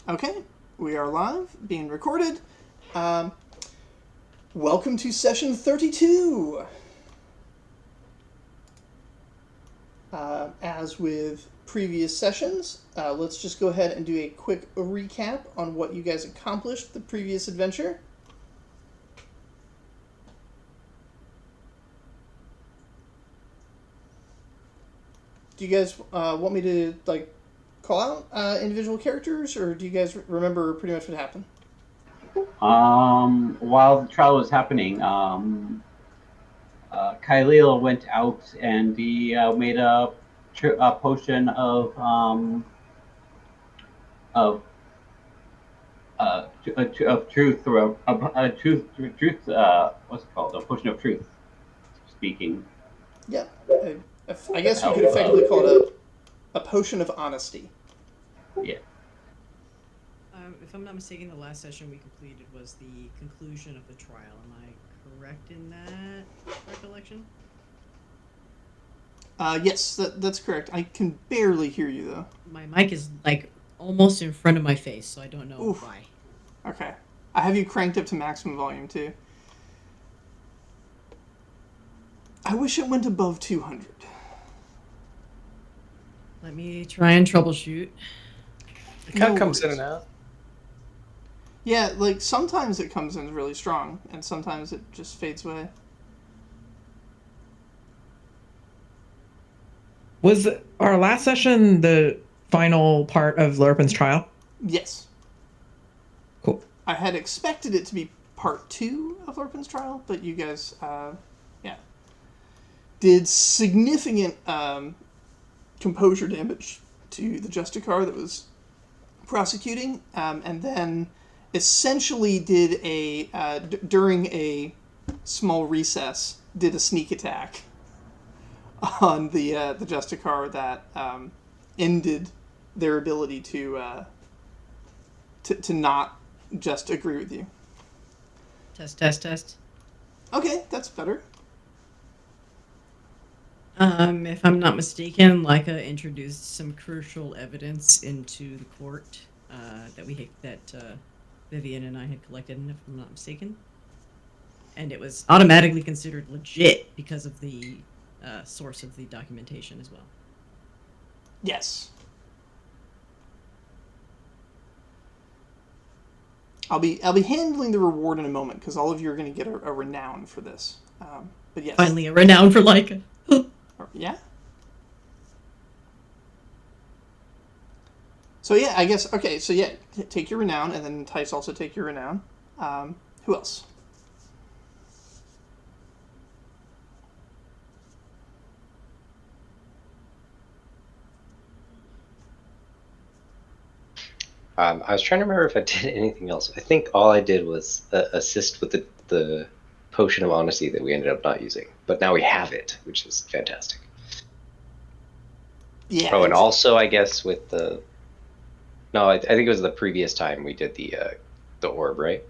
Okay, we are live, being recorded. Welcome to session 32. As with previous sessions, let's just go ahead and do a quick recap on what you guys accomplished the previous adventure. Do you guys want me to call out individual characters, or do you guys remember pretty much what happened? While the trial was happening, Kyleel went out and he made a potion of truth, or truth. What's it called? A potion of truth. Speaking. Yeah, I guess you could effectively call it a potion of honesty. Yeah. If I'm not mistaken, the last session we completed was the conclusion of the trial. Am I correct in that recollection? Yes, that's correct. I can barely hear you, though. My mic is almost in front of my face, so I don't know Oof. why. Okay. I have you cranked up to maximum volume, too. I wish it went above 200. Let me try and troubleshoot. It kind of comes in and out. Yeah, sometimes it comes in really strong, and sometimes it just fades away. Was our last session the final part of Lurpin's trial? Yes. Cool. I had expected it to be part 2 of Lurpin's trial, but you guys, did significant composure damage to the Justicar that was prosecuting, and then essentially did during a small recess, did a sneak attack on the Justicar that ended their ability to not just agree with you. Test. Okay, that's better. If I'm not mistaken, Leica introduced some crucial evidence into the court that Vivian and I had collected, if I'm not mistaken. And it was automatically considered legit because of the source of the documentation as well. Yes. I'll be handling the reward in a moment because all of you are going to get a renown for this. But yes. Finally, a renown for Leica. Yeah. So yeah, I guess okay. So yeah, take your renown, and then Tice also take your renown. Who else? I was trying to remember if I did anything else. I think all I did was assist with the potion of honesty that we ended up not using. But now we have it, which is fantastic. Yeah. Oh, and also, I guess, with the... No, I think it was the previous time we did the orb, right?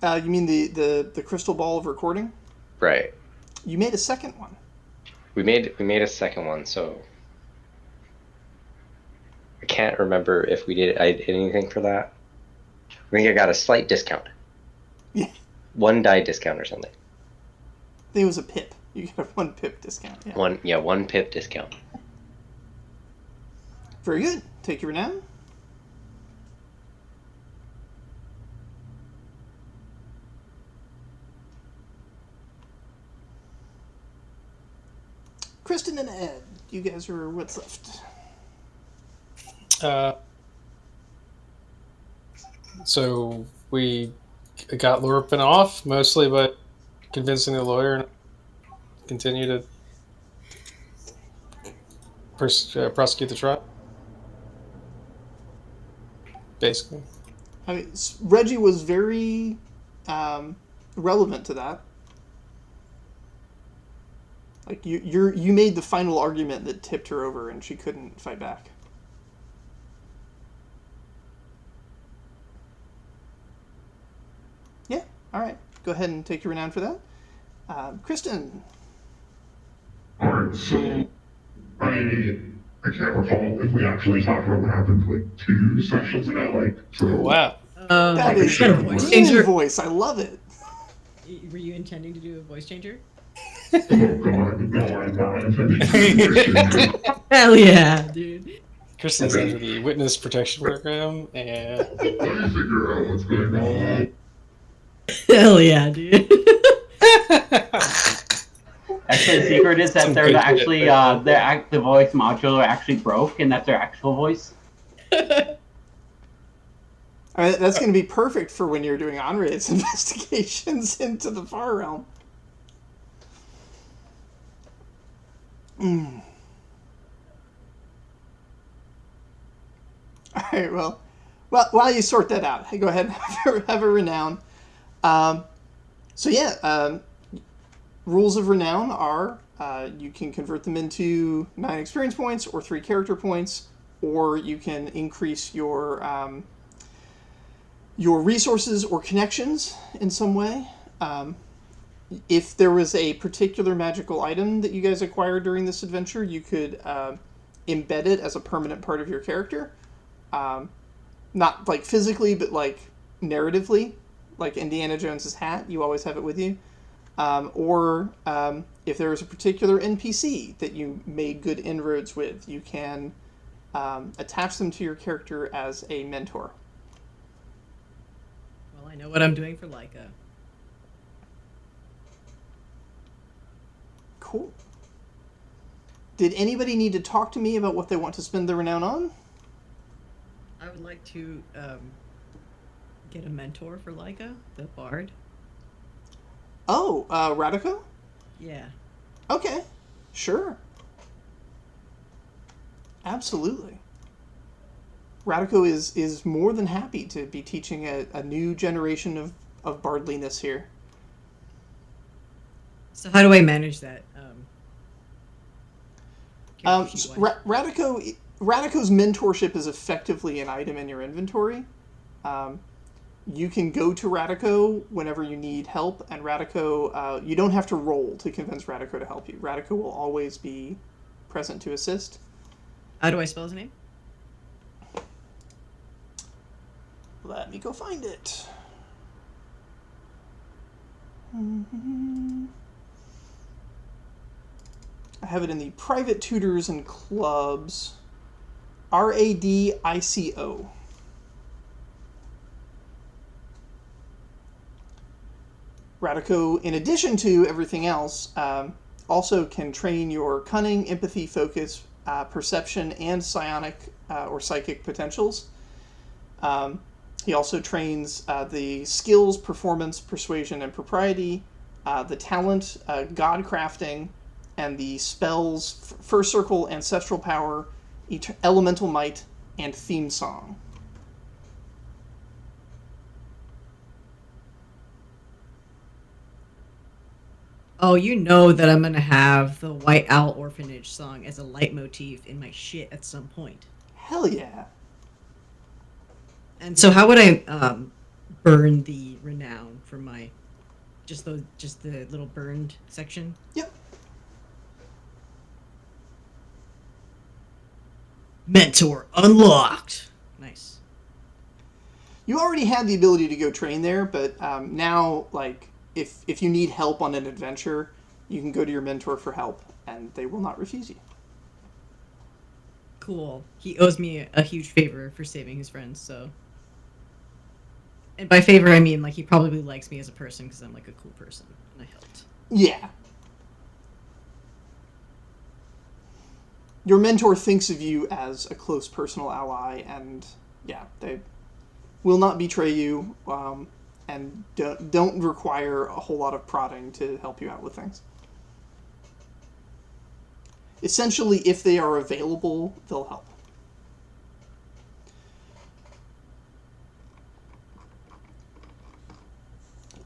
You mean the crystal ball of recording? Right. You made a second one. We made a second one, so... I can't remember if I did anything for that. I think I got a slight discount. Yeah. 1 die discount or something. I think it was a pip. You got a 1 pip discount. Yeah. 1 pip discount. Very good. Take your renown. Kristen and Ed, you guys are what's left. So we got Lurpin off mostly by convincing the lawyer and continue to prosecute the trial. Basically. I mean, Reggie was very relevant to that. Like you made the final argument that tipped her over, and she couldn't fight back. Yeah. All right. Go ahead and take your renown for that. Kristen. Alright, so I I can't recall if we actually talked about what happened like 2 sessions ago. Like, so Wow. That You is got a a voice demon changer? voice. I love it. Were you intending to do a voice changer? oh god, no, I'm not intending to do a voice changer. Hell yeah, dude. Kristen's under the witness protection program, and Let me figure out what's going on. Hell yeah, dude. Actually, the secret is that Some they're good not shit actually there. the voice module actually broke, and that's their actual voice. I mean, that's going to be perfect for when you're doing Onraid's investigations into the Far Realm. All right, well, while you sort that out, go ahead and have a renown. So yeah, rules of renown are you can convert them into 9 experience points or 3 character points, or you can increase your resources or connections in some way. If there was a particular magical item that you guys acquired during this adventure, you could embed it as a permanent part of your character. Not like physically, but like narratively, like Indiana Jones's hat. You always have it with you. Or if there is a particular NPC that you made good inroads with, you can attach them to your character as a mentor. Well, I know what I'm doing for Leica. Cool. Did anybody need to talk to me about what they want to spend their renown on? I would like to get a mentor for Leica, the bard. Oh, Radico? Yeah. Okay, sure. Absolutely. Radico is more than happy to be teaching a new generation of bardliness here. So how do I manage that? Radico's mentorship is effectively an item in your inventory. You can go to Radico whenever you need help, and Radico, you don't have to roll to convince Radico to help you. Radico will always be present to assist. How do I spell his name? Let me go find it. I have it in the private tutors and clubs. Radico. Radico, in addition to everything else, also can train your cunning, empathy, focus, perception, and psionic or psychic potentials. He also trains the skills, performance, persuasion, and propriety, the talent, god crafting, and the spells, first circle, ancestral power, elemental might, and theme song. Oh, you know that I'm gonna have the White Owl Orphanage song as a leitmotif in my shit at some point. Hell yeah. And so how would I burn the renown for my just the little burned section? Yep. Mentor unlocked. Nice. You already had the ability to go train there, but now, like, if you need help on an adventure, you can go to your mentor for help, and they will not refuse you. Cool. He owes me a huge favor for saving his friends, so. And by favor, I mean, like, he probably likes me as a person because I'm, like, a cool person, and I helped. Yeah. Your mentor thinks of you as a close personal ally, and yeah, they will not betray you, and don't require a whole lot of prodding to help you out with things. Essentially, if they are available, they'll help.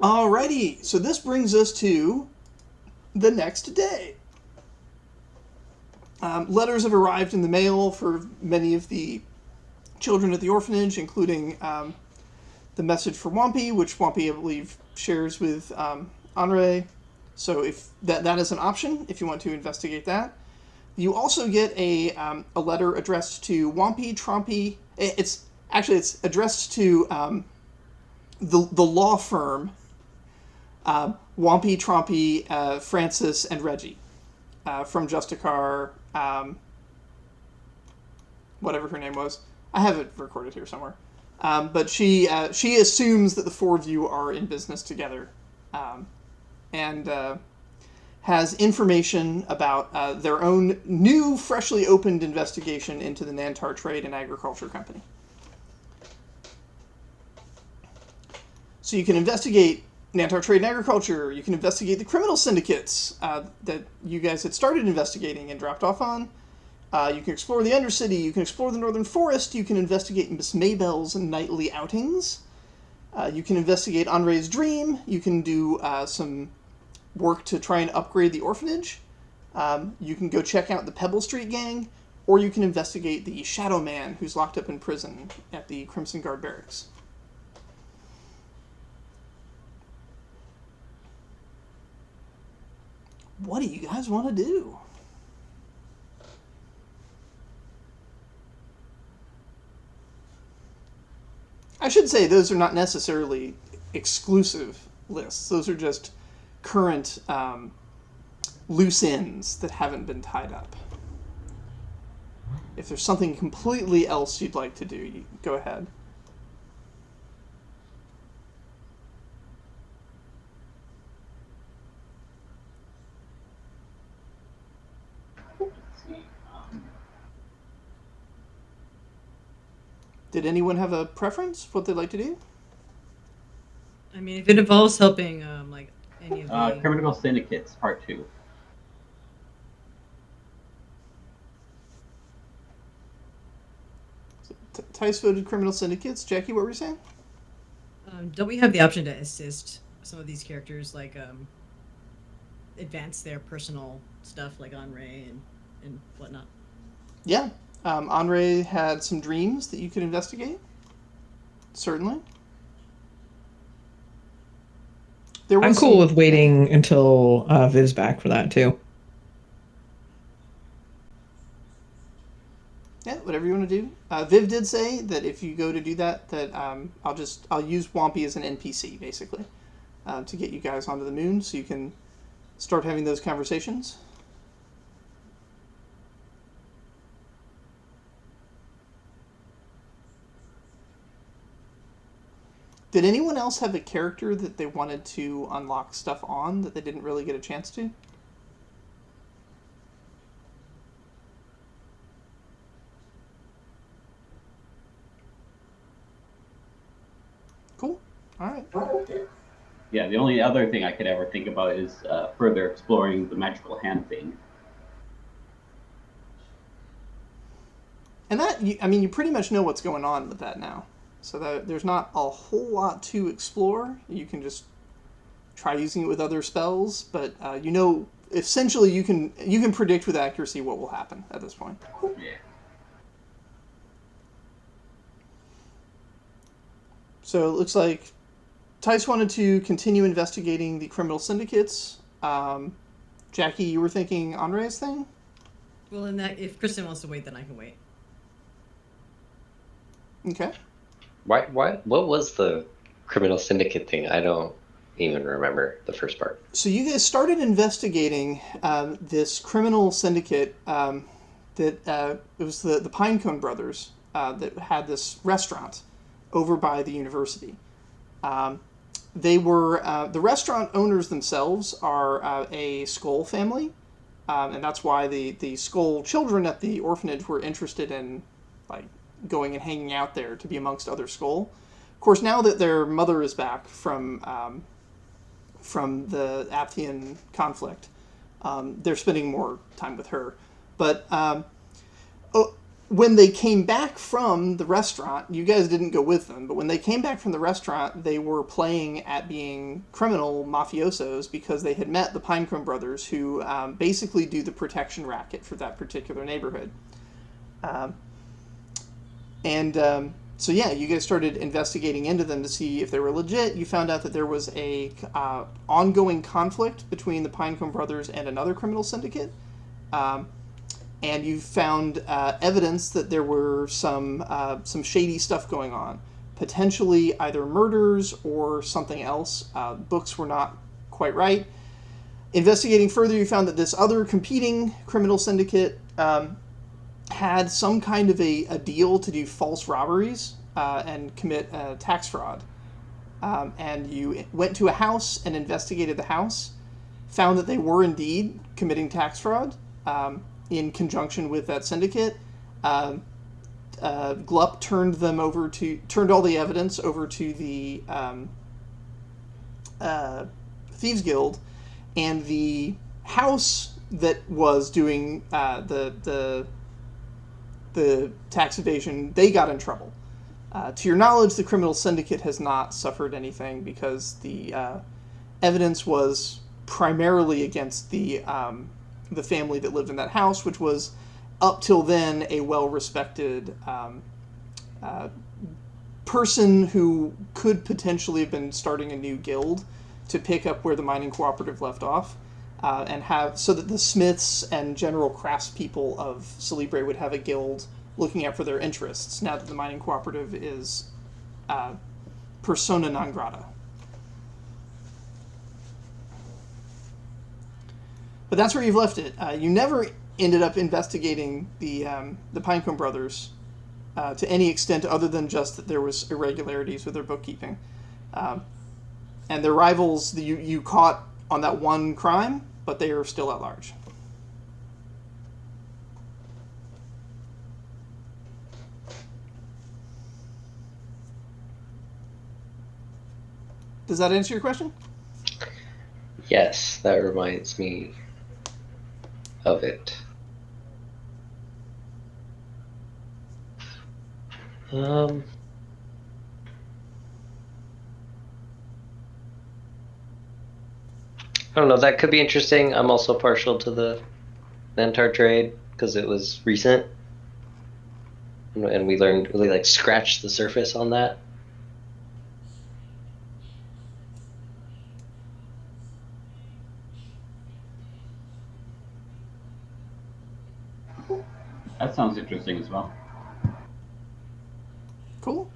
Alrighty, so this brings us to the next day. Letters have arrived in the mail for many of the children at the orphanage, including the message for Wampy, which Wampy, I believe, shares with Andre. So if that is an option, if you want to investigate that. You also get a letter addressed to Wampy Trompy. It's addressed to the law firm Wampy Trompy, Francis, and Reggie from Justicar, whatever her name was. I have it recorded here somewhere. But she assumes that the four of you are in business together, and has information about their own new, freshly opened investigation into the Nantar Trade and Agriculture Company. So you can investigate Nantar Trade and Agriculture. You can investigate the criminal syndicates that you guys had started investigating and dropped off on. You can explore the Undercity. You can explore the Northern Forest. You can investigate Miss Maybell's nightly outings. You can investigate Henri's dream. You can do some work to try and upgrade the orphanage. You can go check out the Pebble Street gang, or you can investigate the Shadow Man who's locked up in prison at the Crimson Guard barracks. What do you guys want to do? I should say those are not necessarily exclusive lists. Those are just current loose ends that haven't been tied up. If there's something completely else you'd like to do, you go ahead. Did anyone have a preference for what they'd like to do? I mean, if it involves helping, like any of the Criminal Syndicates, Part 2. Tice voted criminal syndicates. Jackie, what were you saying? Don't we have the option to assist some of these characters, like advance their personal stuff, like Henri and whatnot? Yeah. Henri had some dreams that you could investigate. Certainly. I'm cool with waiting until Viv's back for that too. Yeah, whatever you want to do. Viv did say that if you go to do that, that I'll use Wampy as an NPC basically to get you guys onto the moon, so you can start having those conversations. Did anyone else have a character that they wanted to unlock stuff on that they didn't really get a chance to? Cool. All right. Yeah, the only other thing I could ever think about is further exploring the magical hand thing. And that, you pretty much know what's going on with that now. So that there's not a whole lot to explore. You can just try using it with other spells, but essentially you can predict with accuracy what will happen at this point. Yeah. So it looks like Tice wanted to continue investigating the criminal syndicates. Jackie, you were thinking Henri's thing? Well, if Kristen wants to wait, then I can wait. Okay. What was the criminal syndicate thing? I don't even remember the first part. So you guys started investigating this criminal syndicate that it was the Pinecone brothers that had this restaurant over by the university. They were the restaurant owners themselves are a Skull family, and that's why the Skull children at the orphanage were interested in going and hanging out there to be amongst other Skull. Of course, now that their mother is back from the Apthian conflict, they're spending more time with her. But when they came back from the restaurant, you guys didn't go with them, but when they came back from the restaurant, they were playing at being criminal mafiosos because they had met the Pinecone brothers, who basically do the protection racket for that particular neighborhood. So yeah, you guys started investigating into them to see if they were legit. You found out that there was a ongoing conflict between the Pinecone brothers and another criminal syndicate. and you found evidence that there were some shady stuff going on, potentially either murders or something else. Books were not quite right. Investigating further, you found that this other competing criminal syndicate had some kind of a deal to do false robberies and commit tax fraud. And you went to a house and investigated the house, found that they were indeed committing tax fraud in conjunction with that syndicate. Glup turned all the evidence over to the Thieves Guild, and the house that was doing the tax evasion, they got in trouble. To your knowledge, the criminal syndicate has not suffered anything because the evidence was primarily against the family that lived in that house, which was up till then a well-respected person who could potentially have been starting a new guild to pick up where the mining cooperative left off, and have so that the smiths and general craftspeople of Celebre would have a guild looking out for their interests now that the mining cooperative is persona non grata. But that's where you've left it. You never ended up investigating the Pinecone brothers to any extent other than just that there was irregularities with their bookkeeping. And their rivals you caught on that one crime, but they are still at large. Does that answer your question? Yes, that reminds me of it. I don't know, that could be interesting. I'm also partial to the Nantar trade because it was recent. And we learned really like scratched the surface on that. That sounds interesting as well. Cool.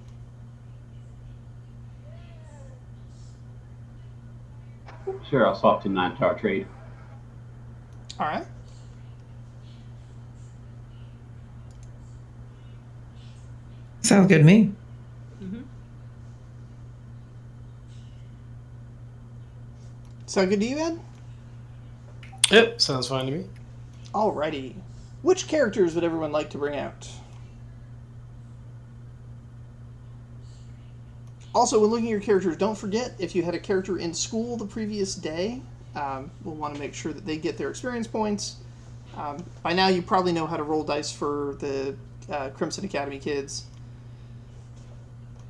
Sure, I'll swap to Nantar trade. All right. Sounds good to me. Sound good to you, Ed? Yep, sounds fine to me. Alrighty. Which characters would everyone like to bring out? Also, when looking at your characters, don't forget, if you had a character in school the previous day, we'll want to make sure that they get their experience points. By now, you probably know how to roll dice for the Crimson Academy kids,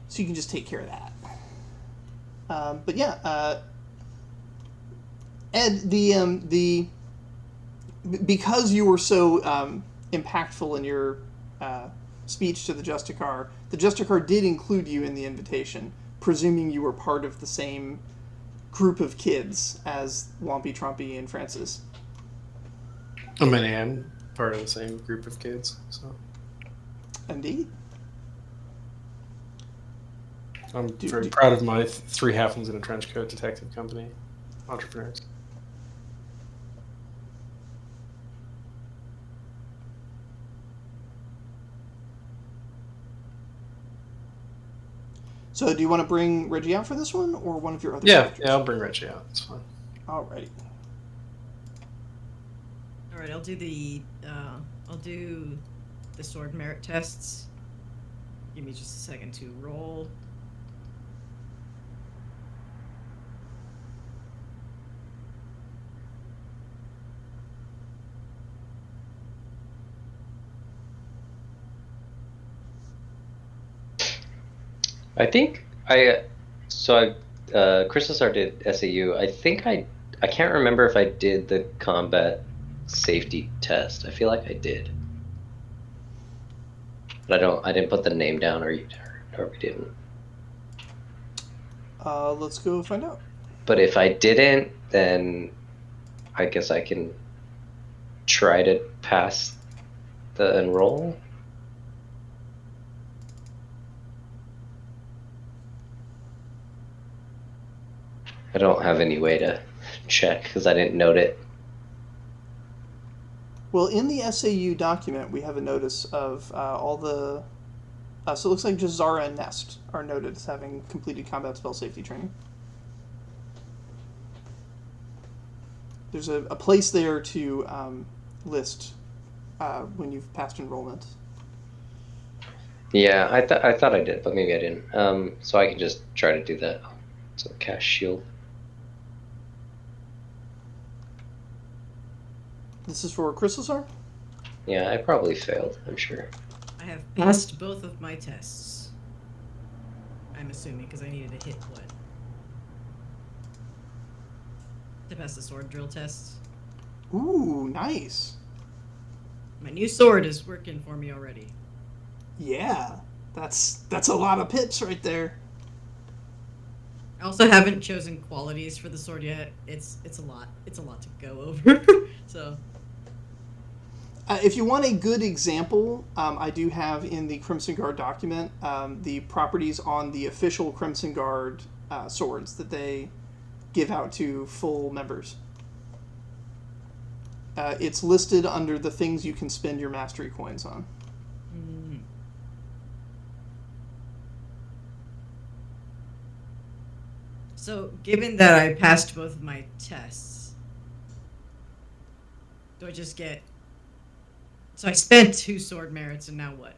so you can just take care of that. But yeah, Ed, because you were so impactful in your speech to the Justicar did include you in the invitation, presuming you were part of the same group of kids as Wompy, Trumpy, and Francis. I mean, I am part of the same group of kids, so. Indeed. I'm very proud of my three halflings in a trench coat detective company entrepreneurs. So, do you want to bring Reggie out for this one, or one of your other Yeah, characters? yeah, I'll bring Reggie out. It's fine. Alrighty. All right, I'll do the sword merit tests. Give me just a second to roll. Christosar did SAU. I can't remember if I did the combat safety test. I feel like I did, but I didn't put the name down, or we didn't. Let's go find out. But if I didn't, then I guess I can try to pass The enroll? I don't have any way to check because I didn't note it. Well, in the SAU document, we have a notice of all the. So it looks like just Zara and Nest are noted as having completed combat spell safety training. There's a place there to list when you've passed enrollment. Yeah, I thought I did, but maybe I didn't. So I can just try to do that. So cast shield. This is for Crystal Star? Yeah, I probably failed, I'm sure. I have passed both of my tests. I'm assuming, because I needed to hit what? To pass the sword drill test. Ooh, nice. My new sword is working for me already. Yeah, that's a lot of pips right there. I also haven't chosen qualities for the sword yet. It's a lot. It's a lot to go over. So. If you want a good example, I do have in the Crimson Guard document the properties on the official Crimson Guard swords that they give out to full members. It's listed under the things you can spend your mastery coins on. Mm. So, given that I passed both of my tests, do I just get... So I spent 2 sword merits, and now what?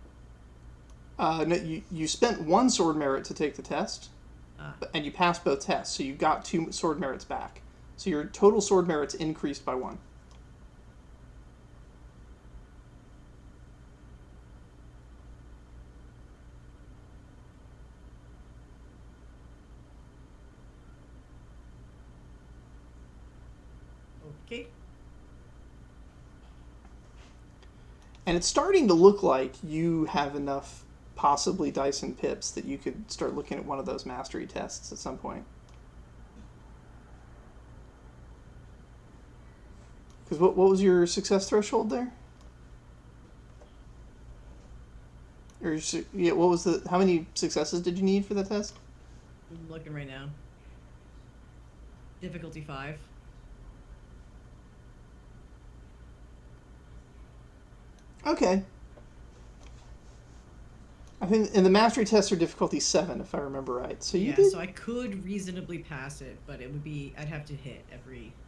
No, you spent 1 sword merit to take the test, and you passed both tests, so you got 2 sword merits back. So your total sword merits increased by 1. Okay. And it's starting to look like you have enough possibly dice and pips that you could start looking at one of those mastery tests at some point. Because what was your success threshold there? Or yeah, what was the? How many successes did you need for the test? I'm looking right now. Difficulty 5. Okay. I think in the mastery tests are difficulty 7, if I remember right. So you did. So I could reasonably pass it, but it would be I'd have to hit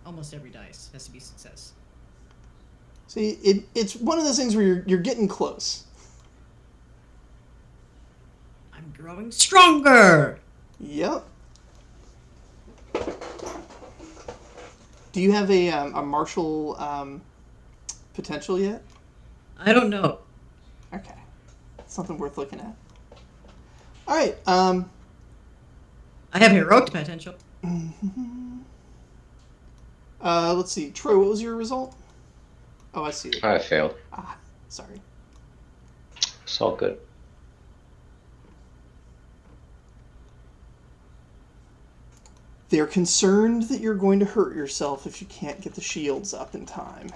almost every dice. It has to be success. See, it's one of those things where you're getting close. I'm growing stronger. Yep. Do you have a martial potential yet? I don't know. Okay. Something worth looking at. All right. I have heroic potential. Let's see. Troy, what was your result? Oh, I see it. I failed. Sorry. It's all good. They're concerned that you're going to hurt yourself if you can't get the shields up in time.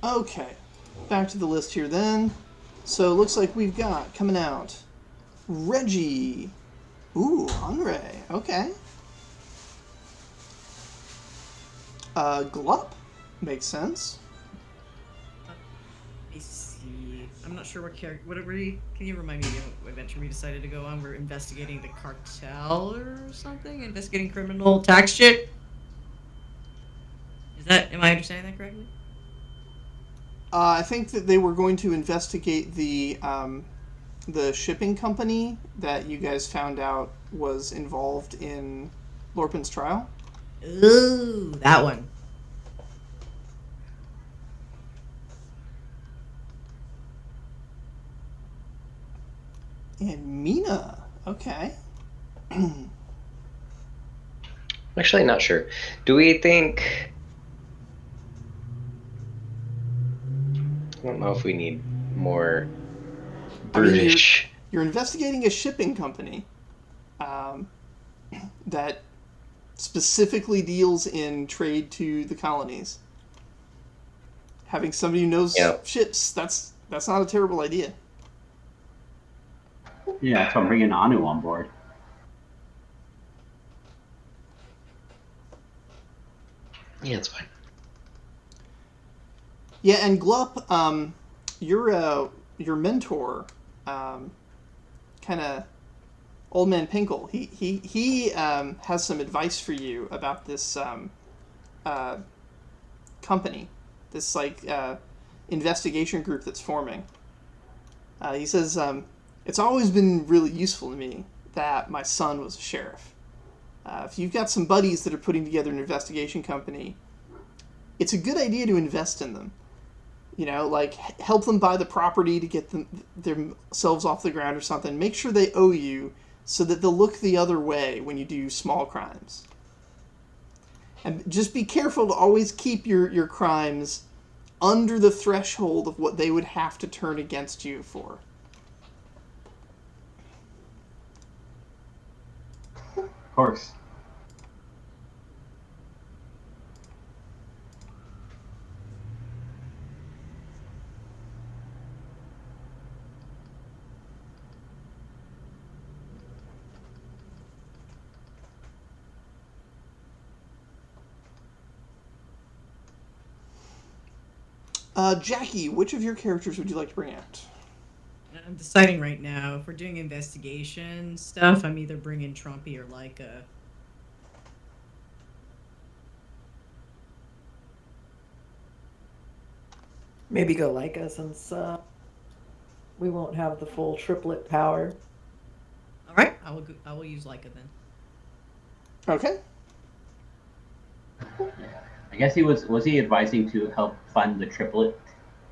Okay, back to the list here then. So it looks like we've got coming out Reggie. Ooh, Andre. Okay. Glup. Makes sense. I see. I'm not sure what character. Can you remind me what adventure we decided to go on? We're investigating the cartel or something. Investigating criminal tax shit. Am I understanding that correctly? I think that they were going to investigate the shipping company that you guys found out was involved in Lorpin's trial. Ooh, that one. And Mina. Okay. I'm actually not sure. Do we think... I don't know if we need more brutish. You're investigating a shipping company that specifically deals in trade to the colonies. Having somebody who knows Yeah. ships, that's not a terrible idea. Yeah, that's why I'm bringing Anu on board. Yeah, it's fine. Yeah, and Glup, your mentor, kind of old man Pinkle. He has some advice for you about this company, this investigation group that's forming. He says it's always been really useful to me that my son was a sheriff. If you've got some buddies that are putting together an investigation company, it's a good idea to invest in them. Help them buy the property to get themselves off the ground or something. Make sure they owe you so that they'll look the other way when you do small crimes. And just be careful to always keep your crimes under the threshold of what they would have to turn against you for. Of course. Jackie, which of your characters would you like to bring out? I'm deciding right now. If we're doing investigation stuff, I'm either bringing Trumpy or Leica. Maybe go Leica since we won't have the full triplet power. All right, I will use Leica then. Okay. I guess was he advising to help fund the triplet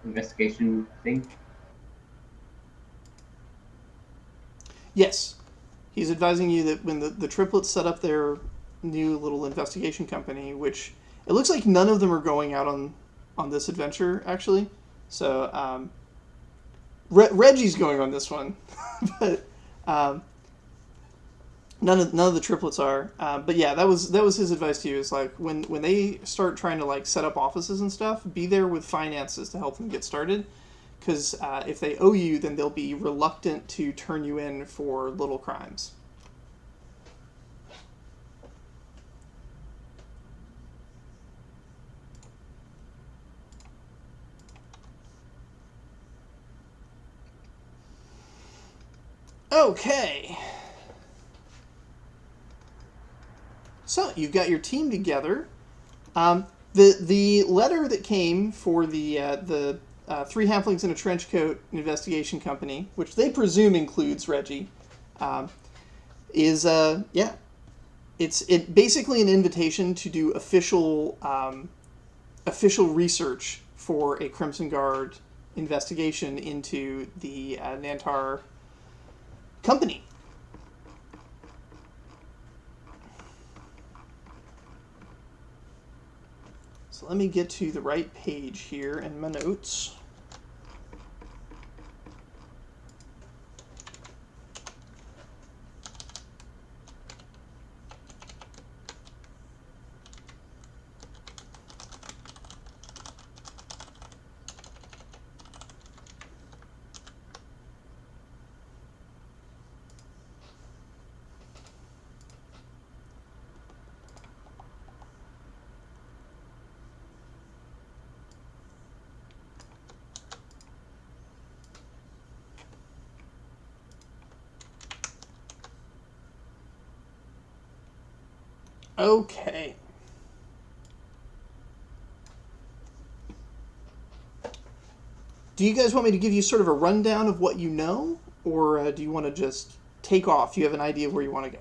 investigation thing? Yes. He's advising you that when the triplets set up their new little investigation company, which it looks like none of them are going out on this adventure, actually. So, Reggie's going on this one, but none of the triplets are. But yeah, that was his advice to you. Is like when they start trying to set up offices and stuff, be there with finances to help them get started. Because if they owe you, then they'll be reluctant to turn you in for little crimes. Okay. So you've got your team together. The letter that came for the three halflings in a trench coat investigation company, which they presume includes Reggie, is it's basically an invitation to do official research for a Crimson Guard investigation into the Nantar company. So let me get to the right page here in my notes. Okay. Do you guys want me to give you sort of a rundown of what you know, or do you want to just take off? Do you have an idea of where you want to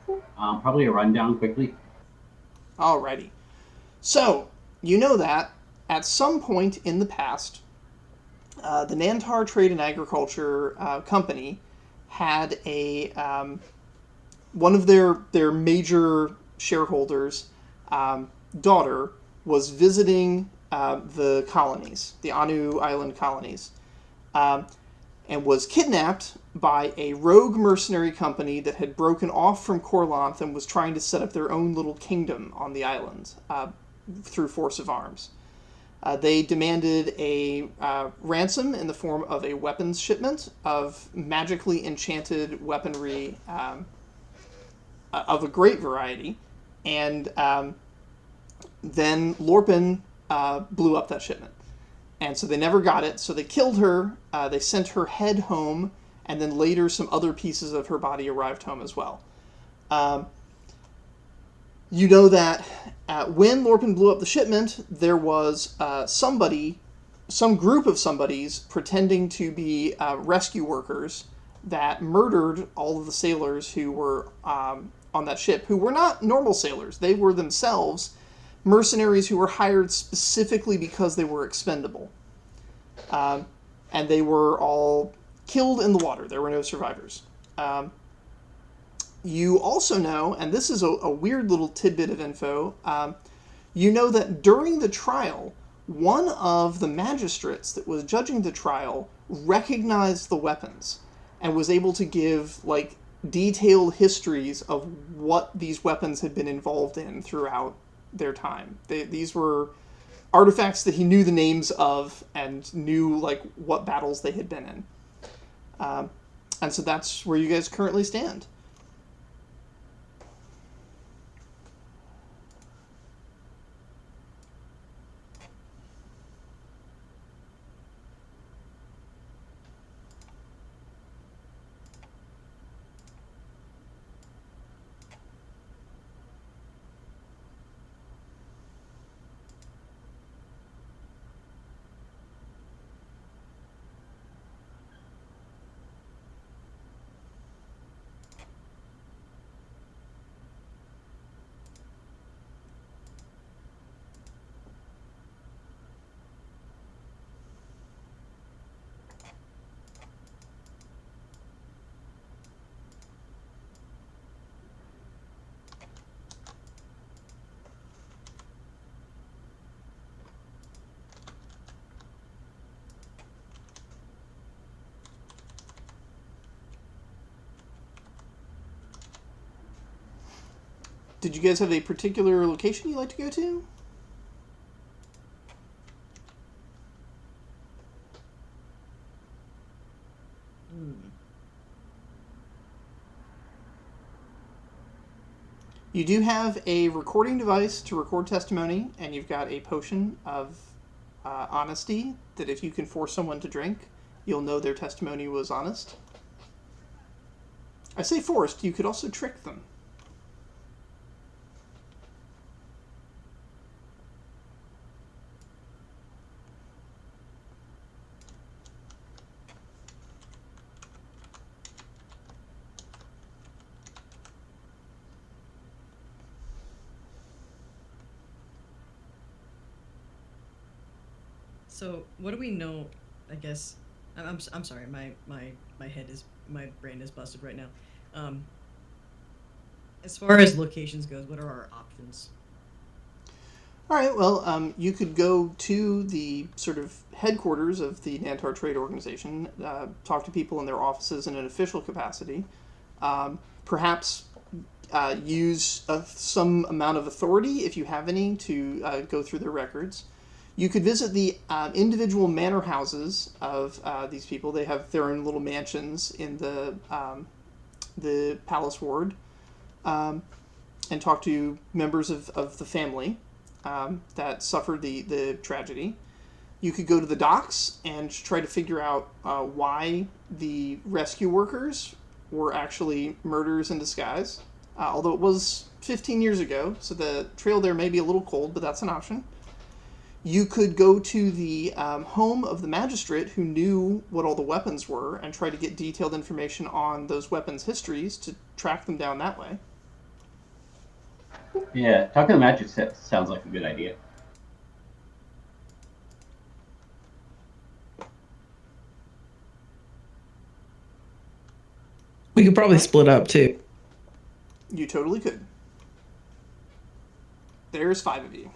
go? Probably a rundown quickly. Alrighty. So, you know that at some point in the past, the Nantar Trade and Agriculture Company had a one of their major shareholders' daughter was visiting the colonies, the Anu Island colonies, and was kidnapped by a rogue mercenary company that had broken off from Corlanth and was trying to set up their own little kingdom on the island through force of arms. They demanded a ransom in the form of a weapons shipment of magically enchanted weaponry of a great variety, and then Lorpin blew up that shipment. And so they never got it, so they killed her, they sent her head home, and then later some other pieces of her body arrived home as well. You know that when Lorpin blew up the shipment, there was some group of somebodies pretending to be rescue workers that murdered all of the sailors who were on that ship, who were not normal sailors. They were themselves mercenaries who were hired specifically because they were expendable. And they were all killed in the water. There were no survivors. You also know, and this is a weird little tidbit of info, you know that during the trial, one of the magistrates that was judging the trial recognized the weapons and was able to give, like, detailed histories of what these weapons had been involved in throughout their time. These were artifacts that he knew the names of and knew, like, what battles they had been in. And so that's where you guys currently stand. Did you guys have a particular location you'd like to go to? You do have a recording device to record testimony, and you've got a potion of honesty that if you can force someone to drink, you'll know their testimony was honest. I say forced, you could also trick them. So what do we know? I guess I'm sorry. My brain is busted right now. As far as locations goes, what are our options? All right, well, you could go to the sort of headquarters of the Nantar Trade Organization, talk to people in their offices in an official capacity, perhaps use some amount of authority, if you have any, to go through their records. You could visit the individual manor houses of these people. They have their own little mansions in the palace ward, and talk to members of the family that suffered the tragedy. You could go to the docks and try to figure out why the rescue workers were actually murderers in disguise, although it was 15 years ago, so the trail there may be a little cold, but that's an option. You could go to the home of the magistrate who knew what all the weapons were and try to get detailed information on those weapons' histories to track them down that way. Yeah, talking to the magistrate sounds like a good idea. We could probably split up too. You totally could. There's 5 of you.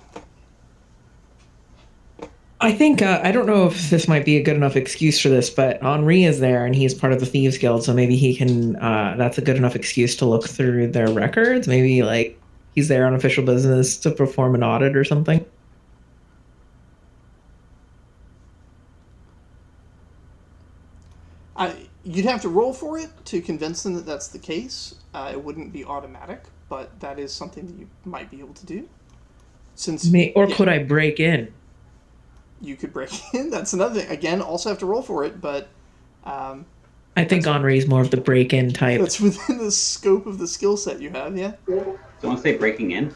I think I don't know if this might be a good enough excuse for this, but Henri is there and he's part of the Thieves Guild, so maybe he can. That's a good enough excuse to look through their records. Maybe like he's there on official business to perform an audit or something. You'd have to roll for it to convince them that that's the case. It wouldn't be automatic, but that is something that you might be able to do. Since Could I break in? You could break in. That's another thing. Again, also have to roll for it, but I think Henri's more of the break-in type. that's within the scope of the skill set you have. Yeah. Someone say breaking in.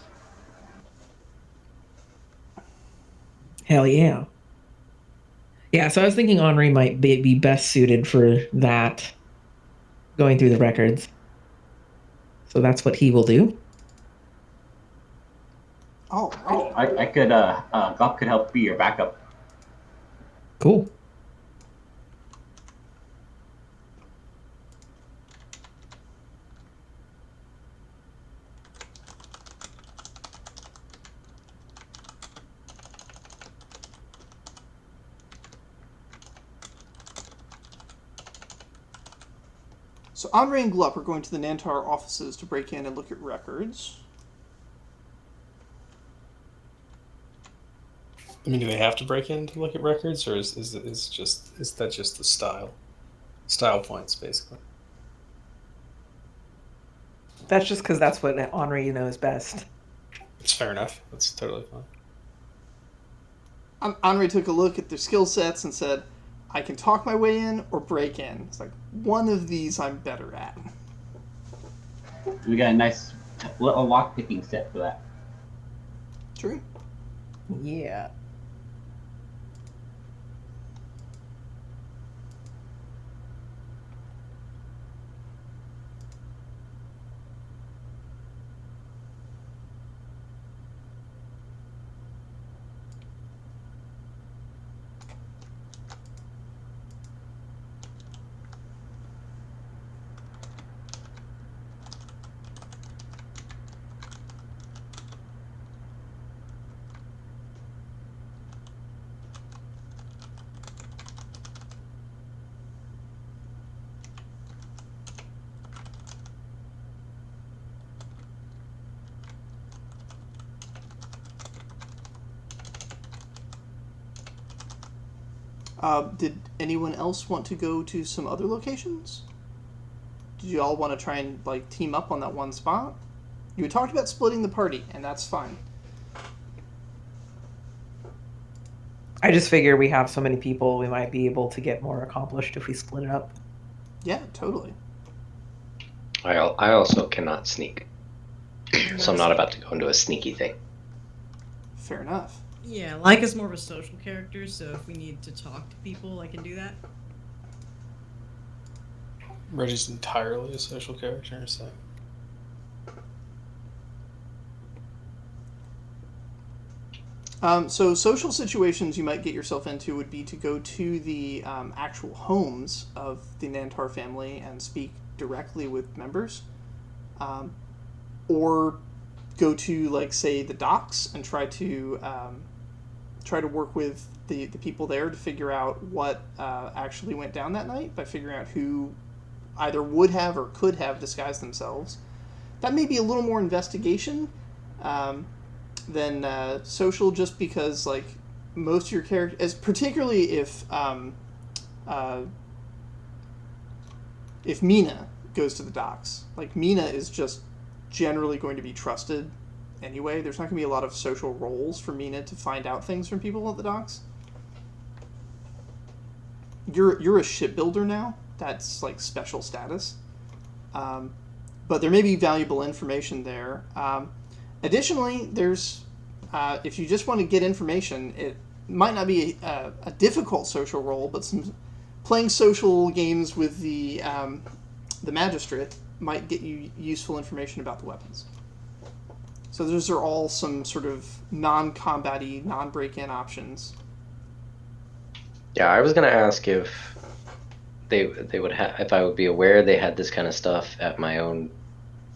Hell yeah. Yeah, so I was thinking Henri might be best suited for that, going through the records. So that's what he will do. Oh, I could. Gluck could help be your backup. Cool. So Henri and Gluck are going to the Nantar offices to break in and look at records. I mean, do they have to break in to look at records, or is that just the style points basically? That's just because that's what Henri knows best. It's fair enough. That's totally fine. Henri took a look at their skill sets and said, I can talk my way in or break in. It's like, one of these I'm better at. We got a nice little lock picking set for that. True. Yeah. Did anyone else want to go to some other locations? Did you all want to try and like team up on that one spot? You had talked about splitting the party, and that's fine. I just figure we have so many people, we might be able to get more accomplished if we split it up. Yeah, totally. I also cannot sneak, so I'm not about to go into a sneaky thing. Fair enough. Yeah, Laika's more of a social character, so if we need to talk to people, I can do that. Reggie's entirely a social character, so. So social situations you might get yourself into would be to go to the actual homes of the Nantar family and speak directly with members, or go to like say the docks and try to work with the people there to figure out what actually went down that night by figuring out who either would have or could have disguised themselves. That may be a little more investigation than social, just because like most of your characters, as particularly if Mina goes to the docks, like Mina is just generally going to be trusted anyway. There's not going to be a lot of social roles for Mina to find out things from people at the docks. You're a shipbuilder now. That's like special status. But there may be valuable information there. Additionally, there's if you just want to get information, it might not be a difficult social role, but playing social games with the magistrate might get you useful information about the weapons. So those are all some sort of non-combat-y, non-break-in options. Yeah, I was gonna ask if they would have, if I would be aware they had this kind of stuff at my own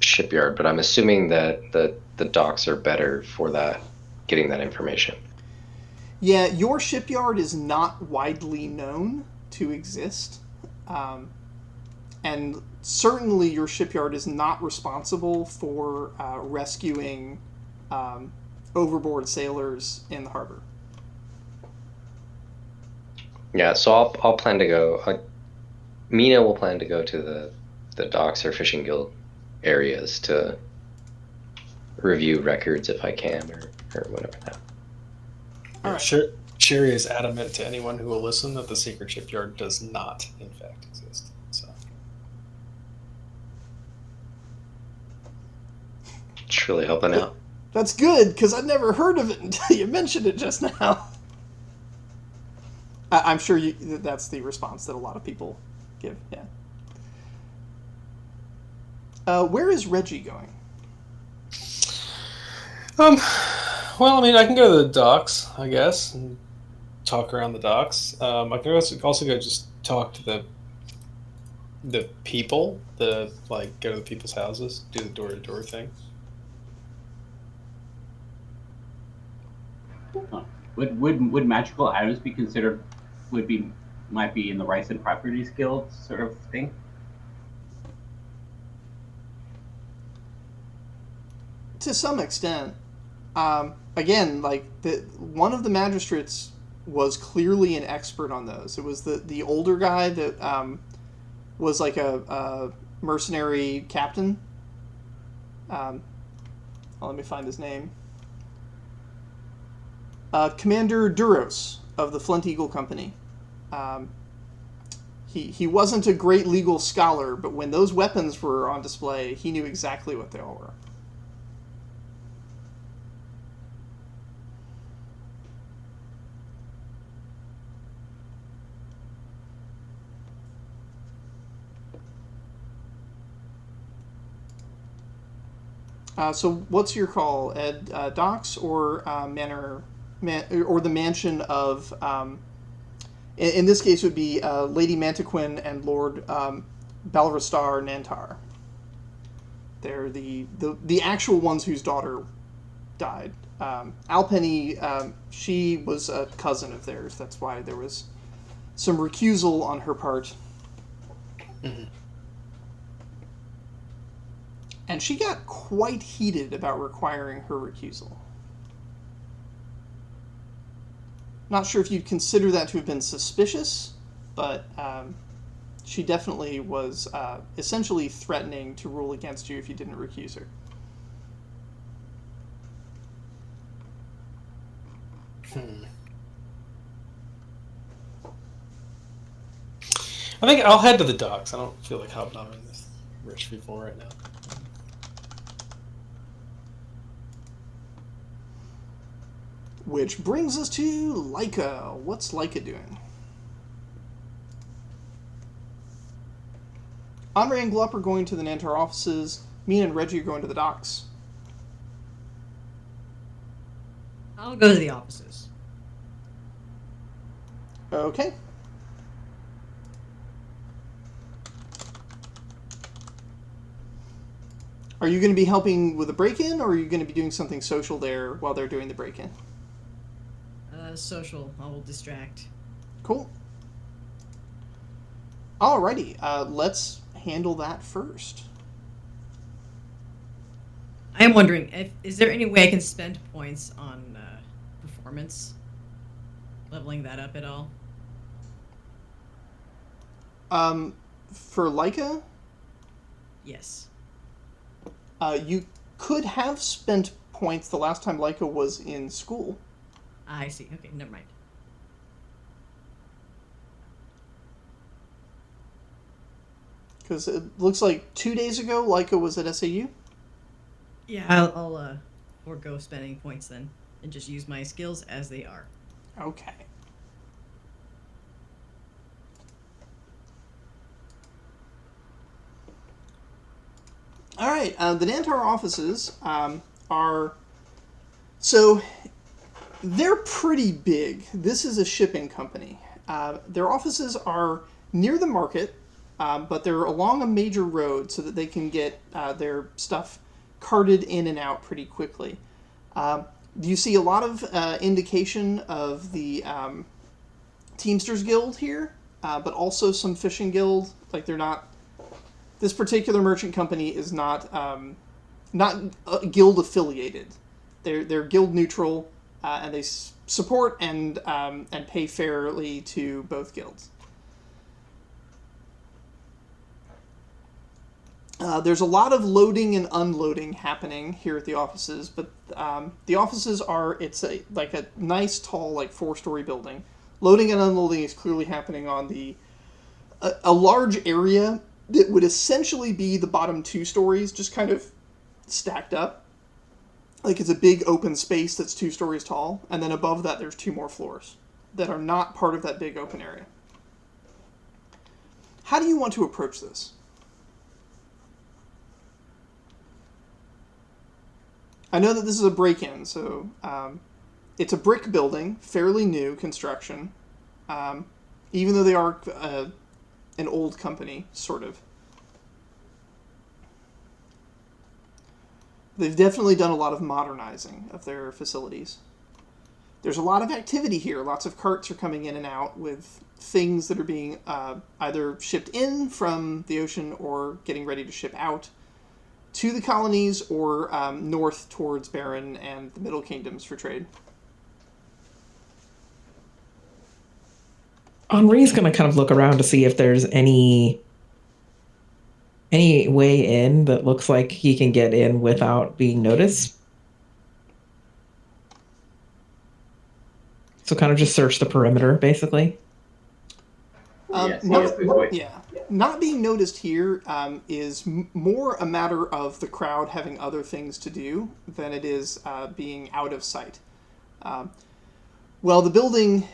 shipyard, but I'm assuming that the docks are better for that, getting that information. Yeah, your shipyard is not widely known to exist. And certainly your shipyard is not responsible for rescuing overboard sailors in the harbor. Yeah, so I'll plan to go. Mina will plan to go to the docks or fishing guild areas to review records if I can, or whatever that. All Yeah, right. Sherry is adamant to anyone who will listen that the secret shipyard does not, in fact, exist. So It's really helping out. That's good, because I'd never heard of it until you mentioned it just now. I'm sure that's the response that a lot of people give, yeah. Where is Reggie going? Well, I mean, I can go to the docks, I guess, and talk around the docks. I can also go just talk to the people, go to the people's houses, do the door to door thing. Would magical items be considered might be in the rights and properties guild sort of thing? To some extent. Again, one of the magistrates was clearly an expert on those. It was the older guy that was like a mercenary captain. Let me find his name. Commander Duros of the Flint Eagle Company. He wasn't a great legal scholar, but when those weapons were on display, he knew exactly what they all were. So what's your call, Ed? Docks or or the mansion of? In this case, it would be Lady Mantiquin and Lord Balrastar Nantar. They're the actual ones whose daughter died. Alpenny, she was a cousin of theirs. That's why there was some recusal on her part. Mm-hmm. And she got quite heated about requiring her recusal. Not sure if you'd consider that to have been suspicious, but she definitely was essentially threatening to rule against you if you didn't recuse her. I think I'll head to the docks. I don't feel like hobnobbing with rich people right now. Which brings us to Leica. What's Leica doing? Andre and Glup are going to the Nantar offices. Me and Reggie are going to the docks. I'll go to the offices. Okay. Are you going to be helping with a break-in, or are you going to be doing something social there while they're doing the break-in? Social. I will distract. Cool. Alrighty, let's handle that first. I am wondering, is there any way I can spend points on performance? Leveling that up at all? For Leica, Yes. you could have spent points the last time Leica was in school. I see. Okay, never mind. Because it looks like 2 days ago, Leica was at SAU. Yeah, I'll forego spending points then, and just use my skills as they are. Okay. All right, the Nantar offices are... So, they're pretty big. This is a shipping company. Their offices are near the market, but they're along a major road so that they can get their stuff carted in and out pretty quickly. You see a lot of indication of the Teamsters Guild here, but also some fishing guild. Like they're not. This particular merchant company is not guild affiliated. They're guild neutral, and they support and pay fairly to both guilds. There's a lot of loading and unloading happening here at the offices, but the offices it's a nice tall 4-story building. Loading and unloading is clearly happening on a large area that would essentially be the bottom 2 stories, just kind of stacked up. Like it's a big open space that's 2 stories tall, and then above that there's 2 more floors that are not part of that big open area. How do you want to approach this? I know that this is a break-in, so it's a brick building, fairly new construction, even though they are an old company, sort of. They've definitely done a lot of modernizing of their facilities. There's a lot of activity here. Lots of carts are coming in and out with things that are being either shipped in from the ocean or getting ready to ship out to the colonies or north towards Baron and the Middle Kingdoms for trade. Henri's going to kind of look around to see if there's any way in that looks like he can get in without being noticed. So kind of just search the perimeter, basically. Not being noticed here is more a matter of the crowd having other things to do than it is being out of sight. Well, the building,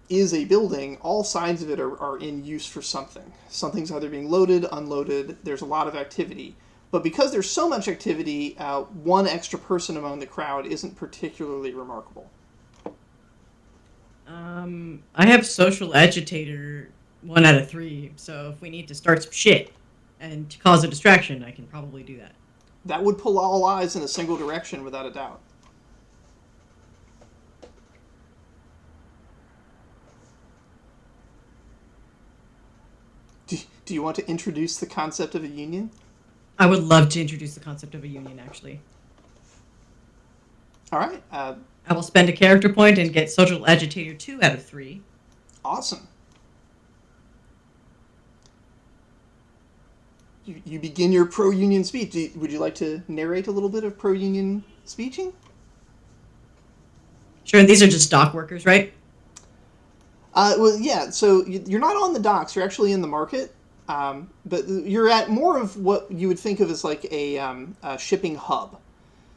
is a building. All sides of it are in use for something. Something's either being loaded, unloaded. There's a lot of activity. But because there's so much activity, one extra person among the crowd isn't particularly remarkable. I have social agitator 1 out of 3, so if we need to start some shit and to cause a distraction, I can probably do that. That would pull all eyes in a single direction without a doubt. Do you want to introduce the concept of a union? I would love to introduce the concept of a union, actually. All right. I will spend a character point and get social agitator 2 out of 3. Awesome. You begin your pro-union speech. Would you like to narrate a little bit of pro-union speeching? Sure, and these are just dock workers, right? Well, yeah. So you're not on the docks. You're actually in the market. But you're at more of what you would think of as like a shipping hub.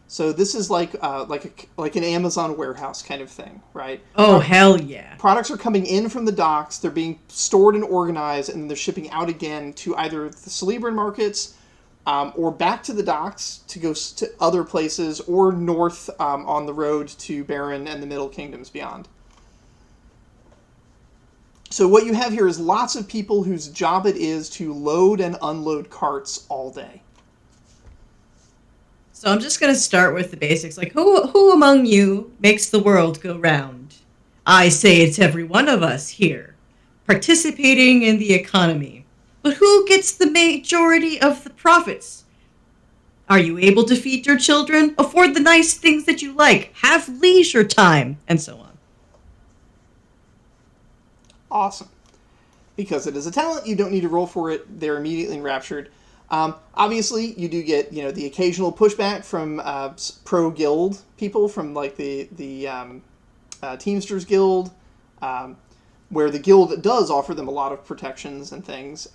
So this is like an Amazon warehouse kind of thing, right? Oh, hell yeah. Products are coming in from the docks, they're being stored and organized, and then they're shipping out again to either the Celebran markets or back to the docks to go to other places or north on the road to Baron and the Middle Kingdoms beyond. So what you have here is lots of people whose job it is to load and unload carts all day. So I'm just going to start with the basics. Like, who among you makes the world go round? I say it's every one of us here, participating in the economy. But who gets the majority of the profits? Are you able to feed your children, afford the nice things that you like, have leisure time, and so on? Awesome. Because it is a talent, you don't need to roll for it. They're immediately enraptured. Obviously, you do get the occasional pushback from pro guild people, from like the Teamsters Guild, where the guild does offer them a lot of protections and things.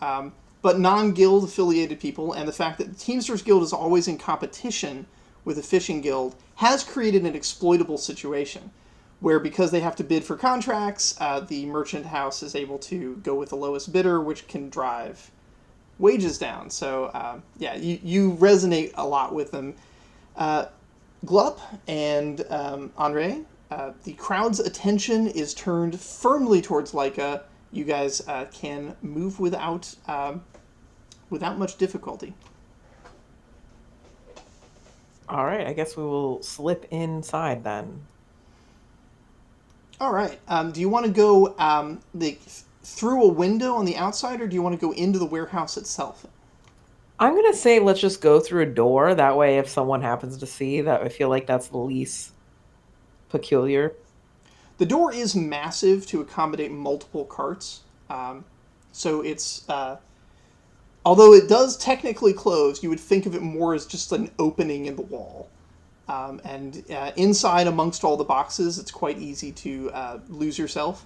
But non-guild affiliated people, and the fact that the Teamsters Guild is always in competition with the fishing guild, has created an exploitable situation where, because they have to bid for contracts, the merchant house is able to go with the lowest bidder, which can drive wages down. So, you resonate a lot with them. Glup and Andre, the crowd's attention is turned firmly towards Leica. You guys can move without much difficulty. All right, I guess we will slip inside then. All right. Do you want to go through a window on the outside, or do you want to go into the warehouse itself? I'm gonna say let's just go through a door. That way, if someone happens to see that, I feel like that's the least peculiar. The door is massive to accommodate multiple carts. So it's, although it does technically close, you would think of it more as just an opening in the wall. And inside, amongst all the boxes, it's quite easy to lose yourself.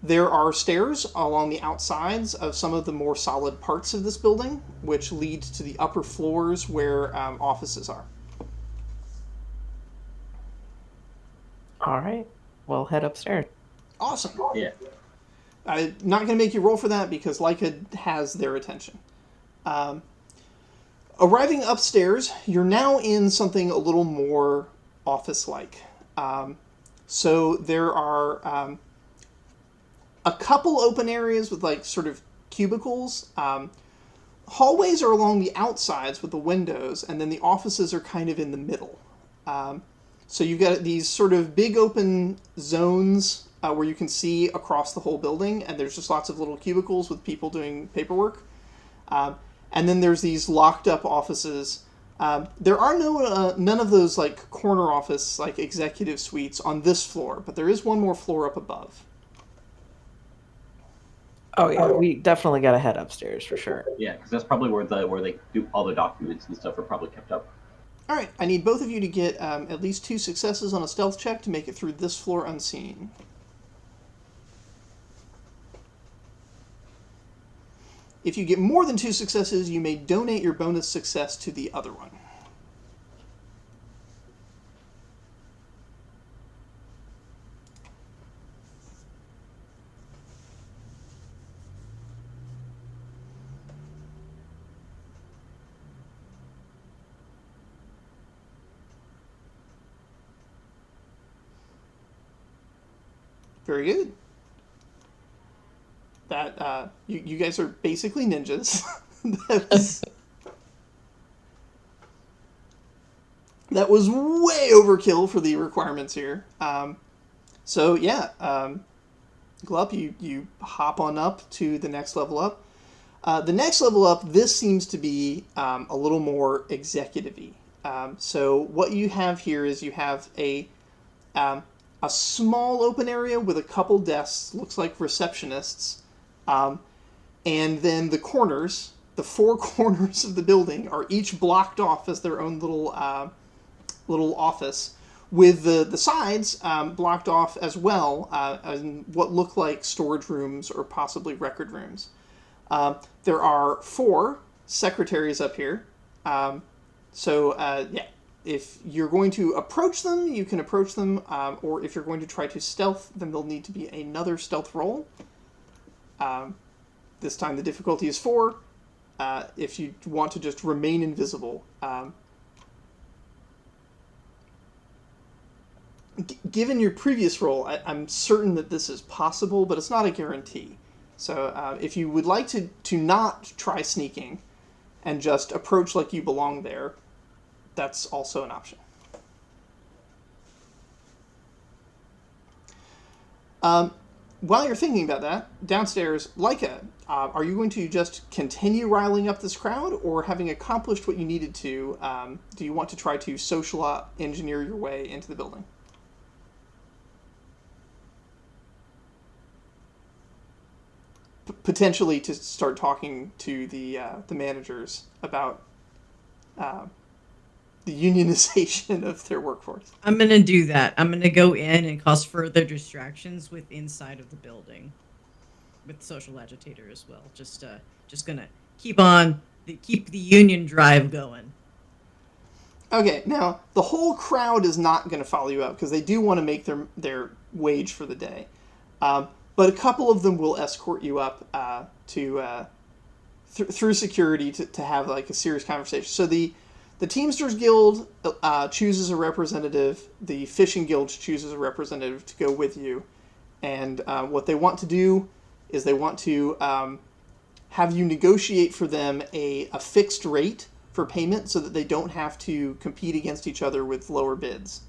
There are stairs along the outsides of some of the more solid parts of this building, which lead to the upper floors where offices are. All right, we'll head upstairs. Awesome. Yeah. I'm not going to make you roll for that because Leica has their attention. Arriving upstairs, you're now in something a little more office-like. So there are a couple open areas with like sort of cubicles. Hallways are along the outsides with the windows, and then the offices are kind of in the middle. So you've got these sort of big open zones where you can see across the whole building, and there's just lots of little cubicles with people doing paperwork. And then there's these locked up offices. There are none of those like corner office like executive suites on this floor, but there is one more floor up above. Oh yeah, we definitely got to head upstairs for sure. Yeah, because that's probably where they do all the documents and stuff are probably kept up. All right, I need both of you to get at least 2 successes on a stealth check to make it through this floor unseen. If you get more than 2 successes, you may donate your bonus success to the other one. Very good. That you guys are basically ninjas. That was way overkill for the requirements here. So yeah, Glup, you hop on up to the next level up. The next level up, this seems to be a little more executive-y. So what you have here is you have a small open area with a couple desks, looks like receptionists, and then the corners, the 4 corners of the building, are each blocked off as their own little office, with the sides blocked off as well in what look like storage rooms or possibly record rooms. There are 4 secretaries up here. Yeah, if you're going to approach them, you can approach them, or if you're going to try to stealth, then there'll need to be another stealth roll. This time the difficulty is 4. If you want to just remain invisible. Given your previous roll, I'm certain that this is possible, but it's not a guarantee. So if you would like to not try sneaking and just approach like you belong there, that's also an option. While you're thinking about that, downstairs, Leica, are you going to just continue riling up this crowd, or having accomplished what you needed to, do you want to try to social engineer your way into the building? Potentially to start talking to the managers about the unionization of their workforce. I'm gonna do that. I'm gonna go in and cause further distractions with inside of the building, with social agitator as well. Just gonna keep the union drive going. Okay, now the whole crowd is not going to follow you up because they do want to make their wage for the day, but a couple of them will escort you up through security to have like a serious conversation. So the Teamsters Guild chooses a representative. The Fishing Guild chooses a representative to go with you. And what they want to do is they want to have you negotiate for them a fixed rate for payment so that they don't have to compete against each other with lower bids.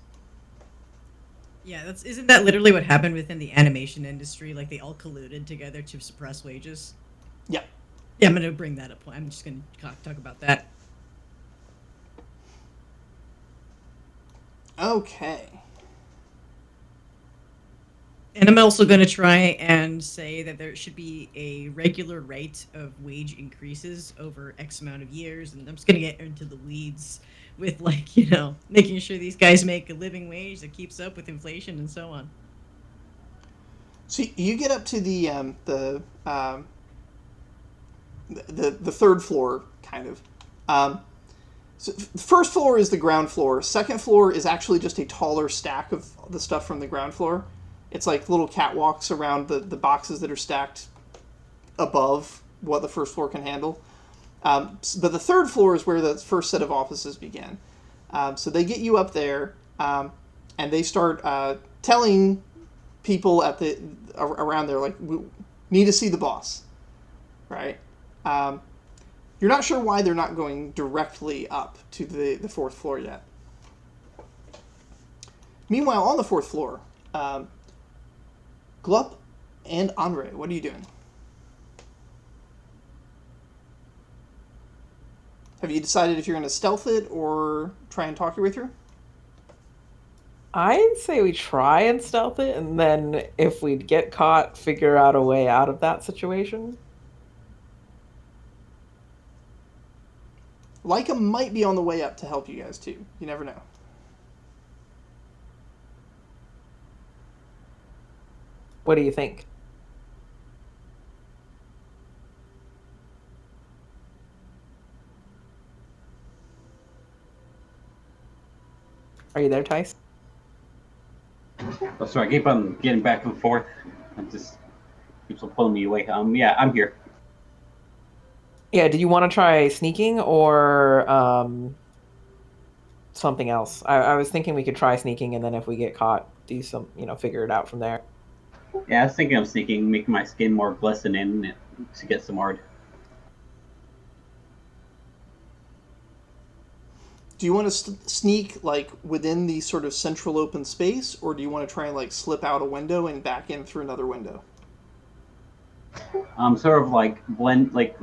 Yeah, isn't that literally what happened within the animation industry? Like they all colluded together to suppress wages. Yeah. Yeah, I'm gonna bring that up. I'm just gonna talk about that. Okay. And I'm also going to try and say that there should be a regular rate of wage increases over X amount of years. And I'm just going to get into the weeds with, like, making sure these guys make a living wage that keeps up with inflation and so on. So you get up to the third floor, kind of. So the first floor is the ground floor. Second floor is actually just a taller stack of the stuff from the ground floor. It's like little catwalks around the boxes that are stacked above what the first floor can handle. But the third floor is where the first set of offices begin. So they get you up there, and they start telling people around there, like, we need to see the boss, right? You're not sure why they're not going directly up to the fourth floor yet. Meanwhile, on the fourth floor, Glup and Andre, what are you doing? Have you decided if you're going to stealth it or try and talk your way through? I'd say we try and stealth it, and then if we get caught, figure out a way out of that situation. Leica might be on the way up to help you guys, too. You never know. What do you think? Are you there, Tice? Oh, sorry, I keep on getting back and forth. It just keeps on pulling me away. Yeah, I'm here. Yeah, did you want to try sneaking or something else? I was thinking we could try sneaking, and then if we get caught, do some, figure it out from there. Yeah, I was thinking of sneaking, making my skin more glistening to get some art. Do you want to sneak, like, within the sort of central open space, or do you want to try and, like, slip out a window and back in through another window? Sort of like blend, like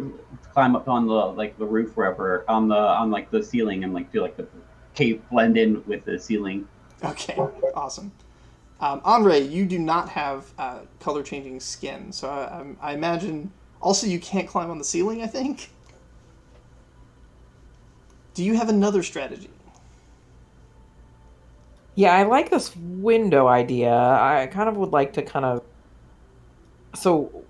climb up on the roof, wherever on the ceiling, and like do like the cave blend in with the ceiling. Okay, awesome. Andre, you do not have color-changing skin, so I imagine... Also, you can't climb on the ceiling, I think? Do you have another strategy? Yeah, I like this window idea. I kind of would like to So,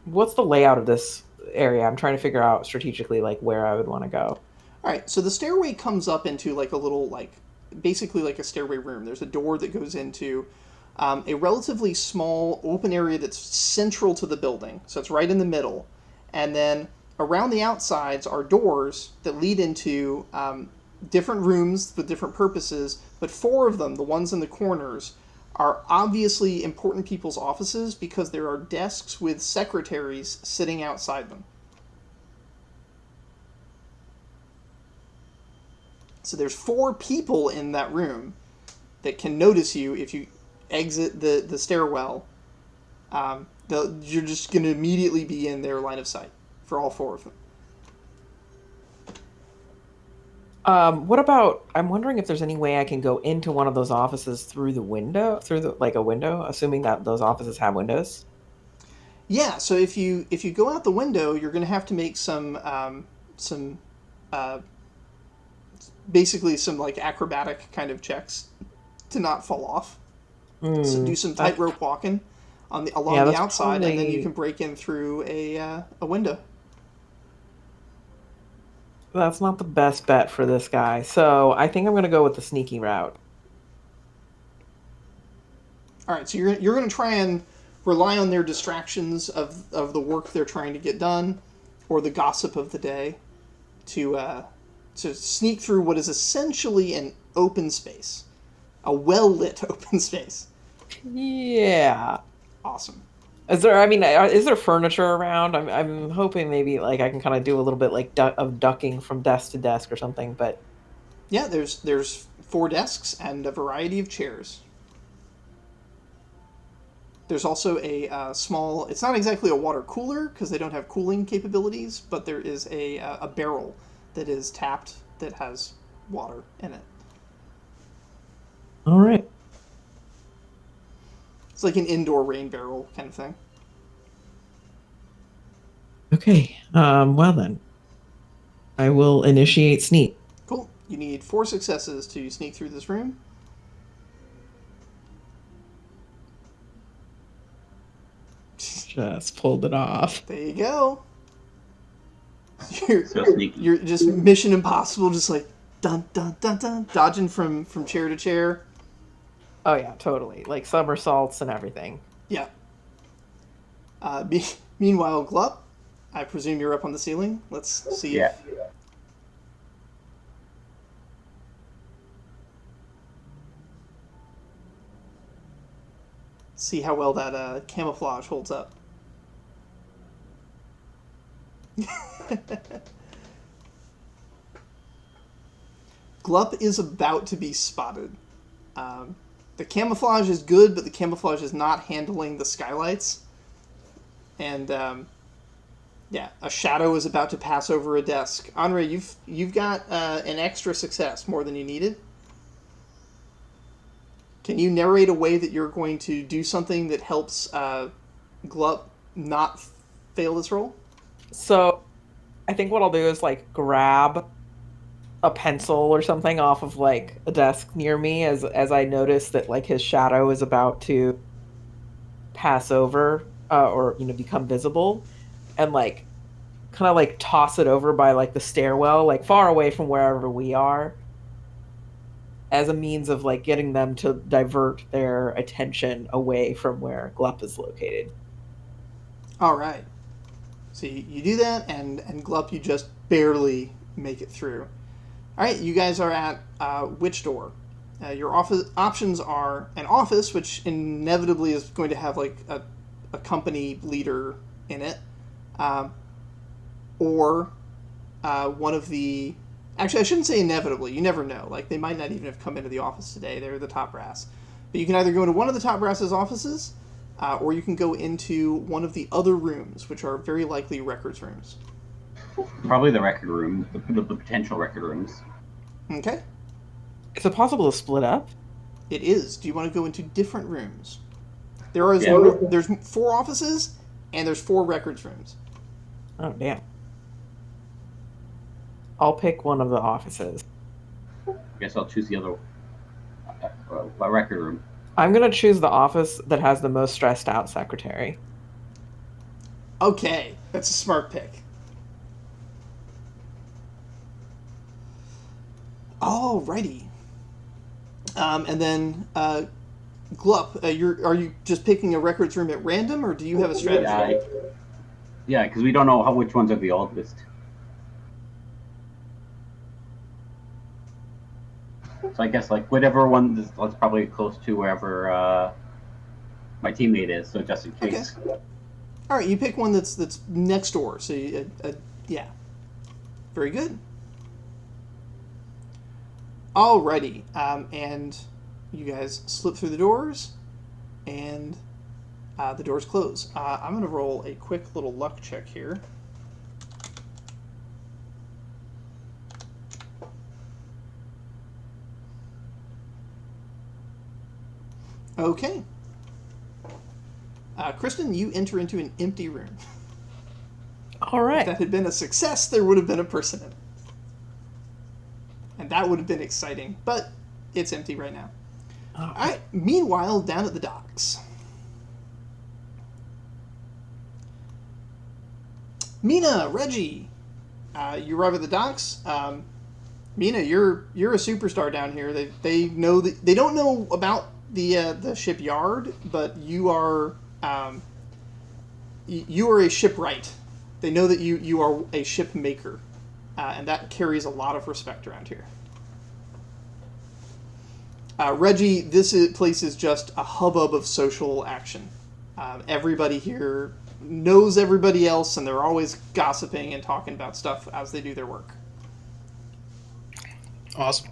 what's the layout of this area? I'm trying to figure out strategically, like, where I would want to go. All right, so the stairway comes up into, like, a little, like, basically like a stairway room. There's a door that goes into a relatively small open area that's central to the building. So it's right in the middle. And then around the outsides are doors that lead into different rooms with different purposes, but 4 of them, the ones in the corners, are obviously important people's offices because there are desks with secretaries sitting outside them. So there's 4 people in that room that can notice you if you exit the stairwell. You're just going to immediately be in their line of sight for all 4 of them. What about? I'm wondering if there's any way I can go into one of those offices through the window, a window, assuming that those offices have windows. Yeah. So if you go out the window, you're going to have to make basically some like acrobatic kind of checks to not fall off. So do some tightrope walking along the outside, and then you can break in through a window. That's not the best bet for this guy, so I think I'm going to go with the sneaky route. All right, so you're going to try and rely on their distractions of the work they're trying to get done, or the gossip of the day, to sneak through what is essentially an open space, a well-lit open space. Yeah. Awesome. Is there? I mean, is there furniture around? I'm hoping maybe like I can kind of do a little bit like of ducking from desk to desk or something. But Yeah, there's 4 desks and a variety of chairs. There's also a small. It's not exactly a water cooler because they don't have cooling capabilities, but there is a barrel that is tapped that has water in it. all right, It's like an indoor rain barrel kind of thing. okay. Well then, I will initiate sneak. Cool. You need 4 successes to sneak through this room. Just pulled it off. There you go. You're, So sneaky. you're just Mission Impossible, just like dun dun dun dun, dodging from chair to chair. Oh yeah, totally. Like somersaults and everything. Yeah. Meanwhile, Glup, I presume you're up on the ceiling. Let's see. Yeah. See how well that camouflage holds up. Glup is about to be spotted. The camouflage is good, but the camouflage is not handling the skylights. And yeah, a shadow is about to pass over a desk. Andre, you've got an extra success, more than you needed. Can you narrate a way that you're going to do something that helps Glup not fail this roll? So, I think what I'll do is like grab a pencil or something off of like a desk near me as I notice that like his shadow is about to pass over or become visible, and like kind of like toss it over by like the stairwell, like far away from wherever we are, as a means of like getting them to divert their attention away from where Glup is located. All right. So you do that, and Glup, you just barely make it through. All right, you guys are at which door? Your options are an office, which inevitably is going to have like a company leader in it, or one of the. Actually, I shouldn't say inevitably. You never know. Like, they might not even have come into the office today. They're the top brass. But you can either go into one of the top brass's offices, or you can go into one of the other rooms, which are very likely records rooms. Probably the record room, the potential record rooms. Okay? Is it possible to split up? It is. Do you want to go into different rooms? There's 4 offices, and there's 4 records rooms. Oh, damn. I'll pick one of the offices. I guess I'll choose the other record room. I'm going to choose the office that has the most stressed out secretary. Okay, that's a smart pick. Alrighty. And then, Glup, are you just picking a records room at random, or do you have a strategy? Yeah, because we don't know which ones are the oldest. So I guess like whatever one that's probably close to wherever my teammate is. So just in case. Okay. All right, you pick one that's next door. So yeah, very good. Alrighty, and you guys slip through the doors, and the doors close. I'm gonna roll a quick little luck check here. Okay. Kristen, you enter into an empty room. All right. If that had been a success, there would have been a person in it. And that would have been exciting, but it's empty right now. Oh. All right. Meanwhile, down at the docks. Mina, Reggie, you arrive at the docks. Mina, you're a superstar down here. They know that they don't know about the shipyard, but you are a shipwright. They know that you are a ship maker, and that carries a lot of respect around here. Reggie, this place is just a hubbub of social action. Everybody here knows everybody else, and they're always gossiping and talking about stuff as they do their work. Awesome.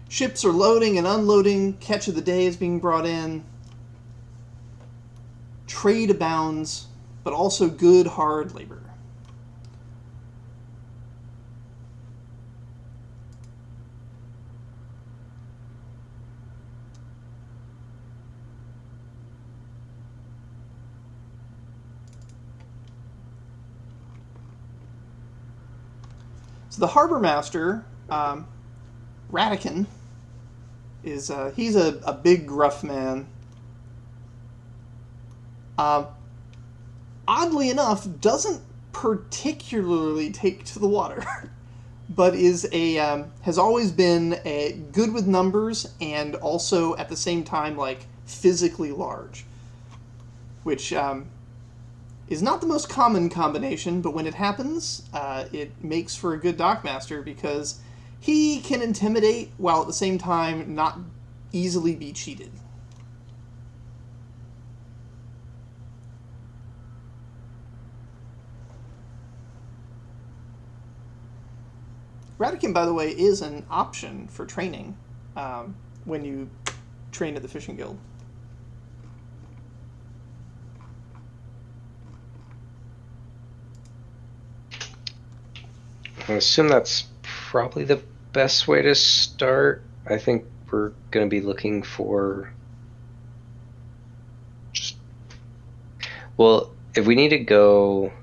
Ships are loading and unloading. Catch of the day is being brought in. Trade abounds, but also good, hard labor. So the harbor master, Radican, is he's a big gruff man. Oddly enough, doesn't particularly take to the water, but is has always been good with numbers and also at the same time like physically large, which is not the most common combination, but when it happens, it makes for a good dockmaster because he can intimidate while at the same time not easily be cheated. Radican, by the way, is an option for training when you train at the Fishing Guild. I assume that's probably the best way to start. I think we're going to be looking for just, well, if we need to go,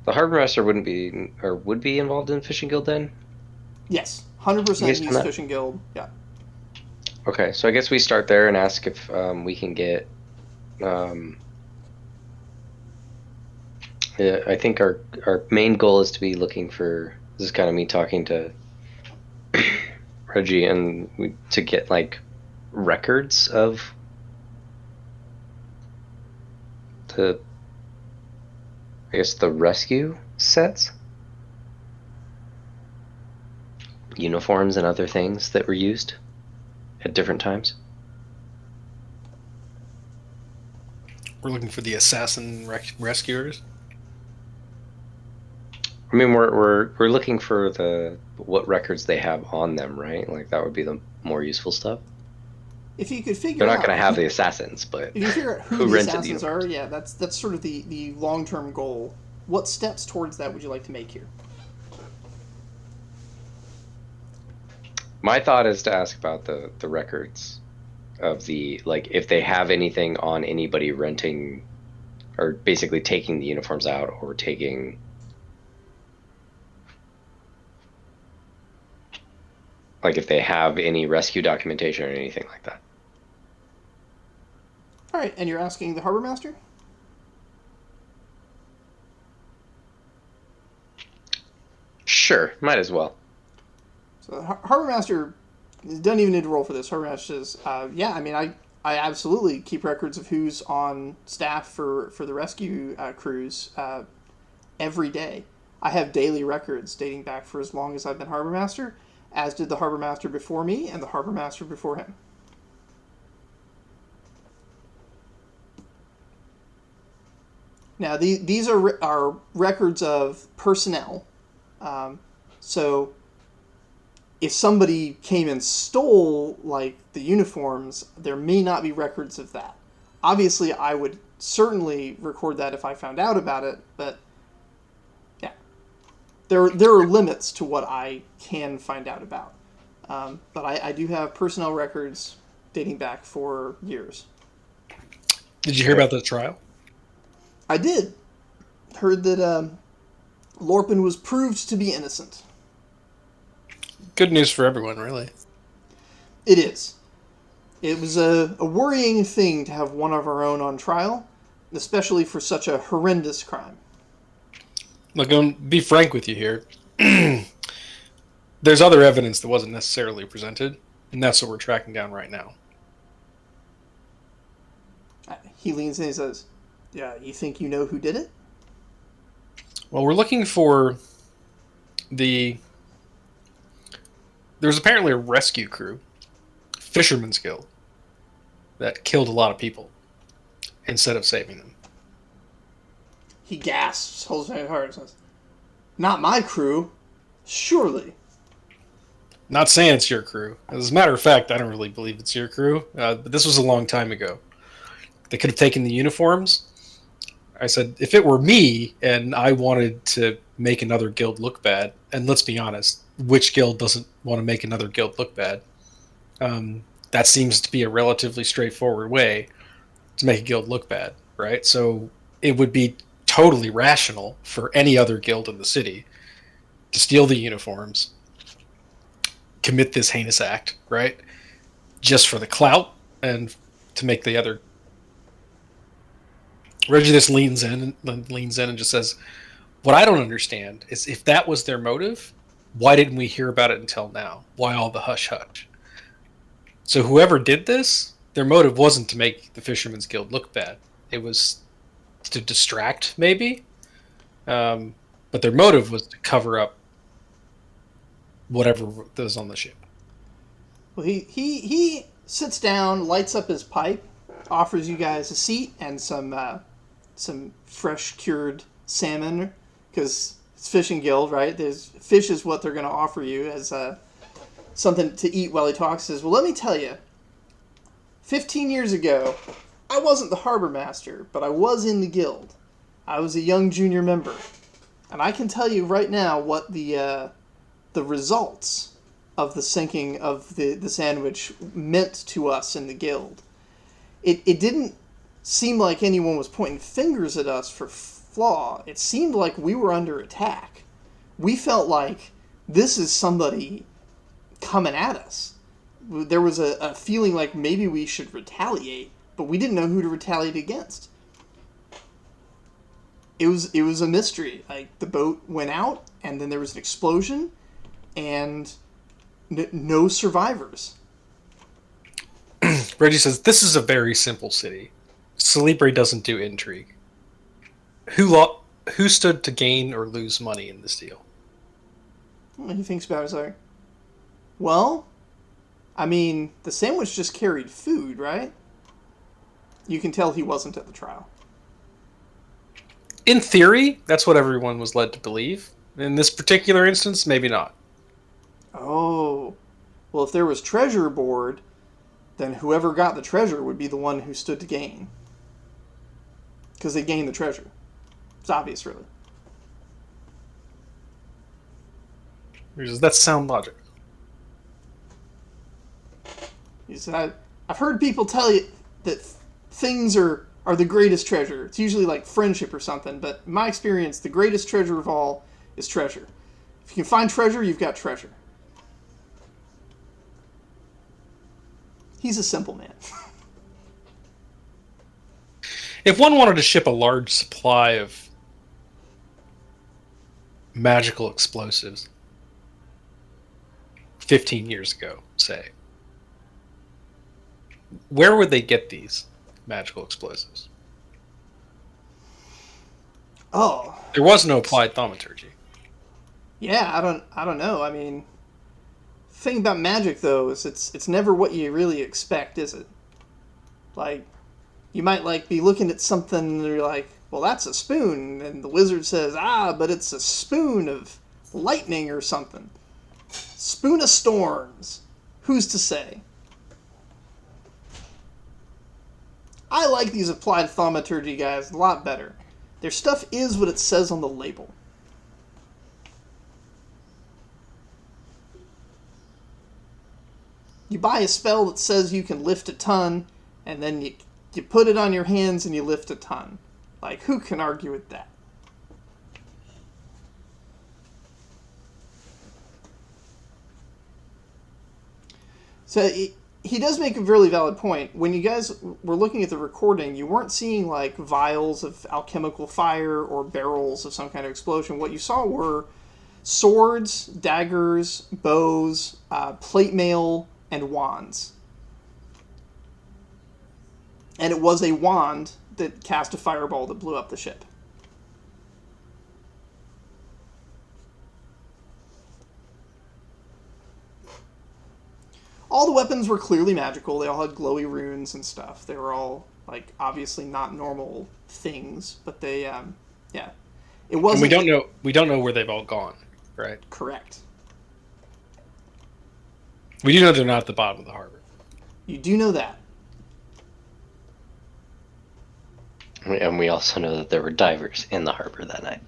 the harbor master wouldn't be, or would be involved in Fishing Guild then? Yes, 100% Based he's on that? Fishing Guild. Yeah. Okay, so I guess we start there and ask if we can get. Yeah, I think our main goal is to be looking for. This is kind of me talking to Reggie, and to get like records of the, I guess, the rescue sets, uniforms, and other things that were used at different times. We're looking for the assassin rescuers. I mean, we're looking for what records they have on them, right? Like that would be the more useful stuff. If you could figure They're out... not going to have the assassins, but If you figure out who who the rented the assassins are, uniforms? yeah, that's sort of the long-term goal. What steps towards that would you like to make here? My thought is to ask about the records of the, like, if they have anything on anybody renting or basically taking the uniforms out or taking, like, if they have any rescue documentation or anything like that. All right, and you're asking the harbor master? Sure, might as well. So the harbor master doesn't even need to roll for this. Harbor master says, "Yeah, I mean, I absolutely keep records of who's on staff for the rescue crews every day. I have daily records dating back for as long as I've been harbor master, as did the harbor master before me and the harbor master before him." Now, these are records of personnel. So if somebody came and stole, like, the uniforms, there may not be records of that. Obviously, I would certainly record that if I found out about it, but yeah. There are limits to what I can find out about. But I do have personnel records dating back for years. Did you hear about the trial? I did. Heard that Lorpin was proved to be innocent. Good news for everyone, really. It is. It was a worrying thing to have one of our own on trial, especially for such a horrendous crime. Look, I'm gonna be frank with you here. There's other evidence that wasn't necessarily presented, and that's what we're tracking down right now. He leans in and he says, "Yeah, you think you know who did it?" Well, we're looking for there's apparently a rescue crew, Fisherman's Guild. that killed a lot of people instead of saving them. He gasps, holds my heart, and says, "Not my crew. Surely." Not saying it's your crew. As a matter of fact, I don't really believe it's your crew. But this was a long time ago. They could have taken the uniforms. I said, if it were me and I wanted to make another guild look bad, and let's be honest, which guild doesn't want to make another guild look bad? That seems to be a relatively straightforward way to make a guild look bad, right? So it would be totally rational for any other guild in the city to steal the uniforms, commit this heinous act, right? Just for the clout and to make the other. Reggie just leans in and just says, "What I don't understand is if that was their motive, why didn't we hear about it until now? Why all the hush hush?" So whoever did this, their motive wasn't to make the Fisherman's Guild look bad. It was to distract, maybe. But their motive was to cover up whatever was on the ship. Well, he sits down, lights up his pipe, offers you guys a seat and some fresh cured salmon, because it's fishing guild, right? There's fish is what they're going to offer you as something to eat while he talks. Says, "Well, let me tell you, 15 years ago, I wasn't the harbor master, but I was in the guild. I was a young junior member, and I can tell you right now what the results of the sinking of the Sandwich meant to us in the guild. It didn't seem like anyone was pointing fingers at us for flaw. It seemed like we were under attack. We felt like this is somebody coming at us. There was a feeling like maybe we should retaliate, but we didn't know who to retaliate against. It was a mystery. Like, the boat went out, and then there was an explosion, and no survivors." Reggie says, "This is a very simple city. Celebre doesn't do intrigue. Who stood to gain or lose money in this deal?" He thinks about it. He's like, "Well, I mean, the Sandwich just carried food, right?" You can tell he wasn't at the trial. In theory, that's what everyone was led to believe. In this particular instance, maybe not. Oh, well, if there was treasure aboard, then whoever got the treasure would be the one who stood to gain. Because they gained the treasure. It's obvious, really. He says, "That's sound logic." He said, I've heard people tell you that things are the greatest treasure. It's usually like friendship or something, but in my experience, the greatest treasure of all is treasure. If you can find treasure, you've got treasure. He's a simple man. If one wanted to ship a large supply of magical explosives 15 years ago, say, where would they get these magical explosives? Oh, There was no applied thaumaturgy. yeah, I don't know. I mean, the thing about magic, though, is it's never what you really expect, is it? Like, you might, like, be looking at something and you're like, well, that's a spoon. And the wizard says, but it's a spoon of lightning or something. Spoon of storms. Who's to say? I like these applied thaumaturgy guys a lot better. Their stuff is what it says on the label. You buy a spell that says you can lift a ton, and then you put it on your hands and you lift a ton. Like, who can argue with that? So he does make a really valid point. When you guys were looking at the recording, you weren't seeing like vials of alchemical fire or barrels of some kind of explosion. What you saw were swords, daggers, bows, plate mail, and wands. And it was a wand that cast a fireball that blew up the ship. all the weapons were clearly magical. They all had glowy runes and stuff. They were all like obviously not normal things, but they, yeah, it And wasn't. we don't know where they've all gone, right? Correct. We do know they're not at the bottom of the harbor. You do know that. And we also know that there were divers in the harbor that night.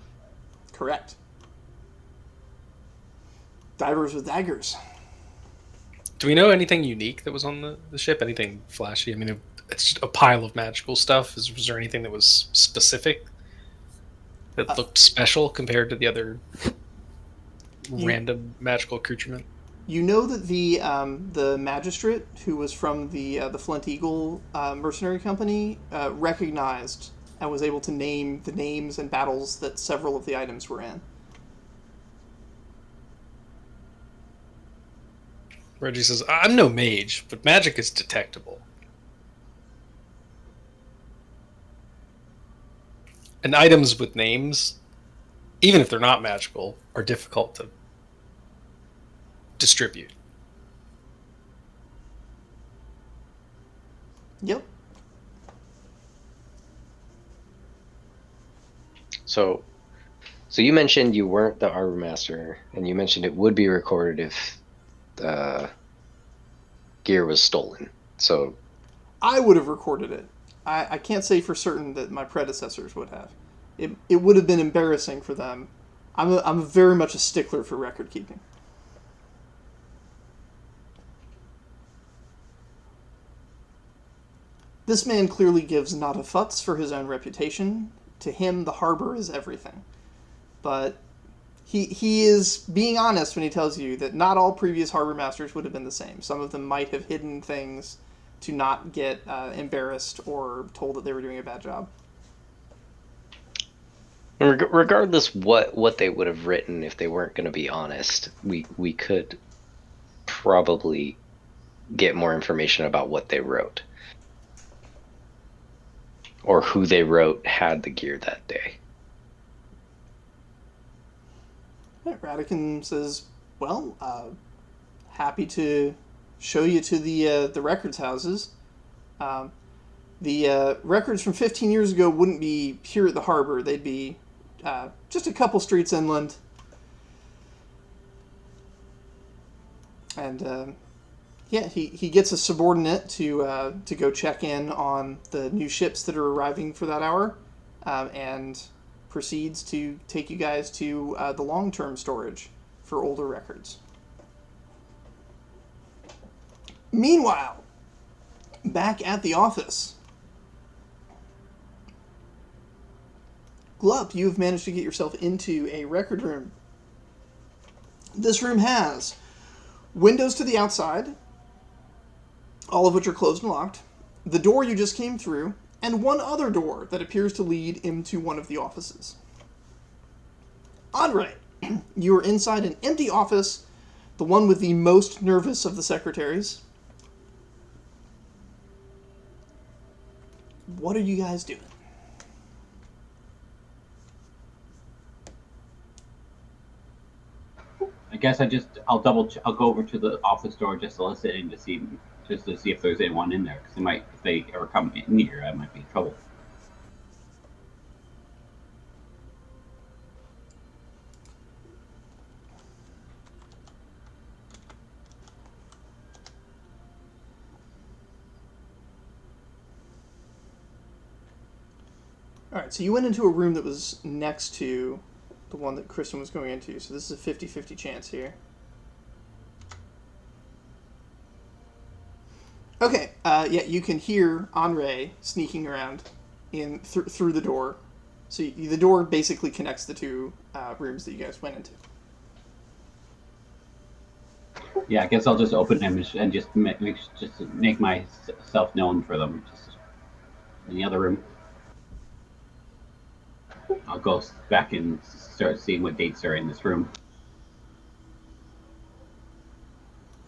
Correct. Divers with daggers. Do we know anything unique that was on the ship? Anything flashy? I mean, it's a pile of magical stuff. Was there anything that was specific that looked special compared to the other random magical accoutrement? You know that the magistrate who was from the Flint Eagle mercenary company recognized and was able to name the names and battles that several of the items were in. Reggie says, "I'm no mage, but magic is detectable. And items with names, even if they're not magical, are difficult to distribute." Yep. So you mentioned you weren't the harbor master, and you mentioned it would be recorded if gear was stolen. So I would have recorded it. I can't say for certain that my predecessors would have. It would have been embarrassing for them. I'm very much a stickler for record keeping. This man clearly gives not a futz for his own reputation. To him, the harbor is everything. But he is being honest when he tells you that not all previous harbor masters would have been the same. Some of them might have hidden things to not get embarrassed or told that they were doing a bad job. regardless what they would have written, if they weren't going to be honest, we could probably get more information about what they wrote or who they wrote had the gear that day. Radican says, well, happy to show you to the records houses. The records from 15 years ago wouldn't be here at the harbor. They'd be just a couple streets inland. And yeah, he gets a subordinate to go check in on the new ships that are arriving for that hour, and proceeds to take you guys to the long-term storage for older records. Meanwhile, back at the office, Glup, you've managed to get yourself into a record room. This room has windows to the outside, all of which are closed and locked, the door you just came through, and one other door that appears to lead into one of the offices. Andre, you are inside an empty office, the one with the most nervous of the secretaries. What are you guys doing? I guess I'll go over to the office door just to listen to see if there's anyone in there, because if they ever come in here, I might be in trouble. Alright, so you went into a room that was next to the one that Kristen was going into, so this is a 50-50 chance here. Okay, yeah, you can hear Andre sneaking around through the door. So the door basically connects the two rooms that you guys went into. Yeah, I guess I'll just open them and just make myself known for them. Just in the other room. I'll go back and start seeing what dates are in this room.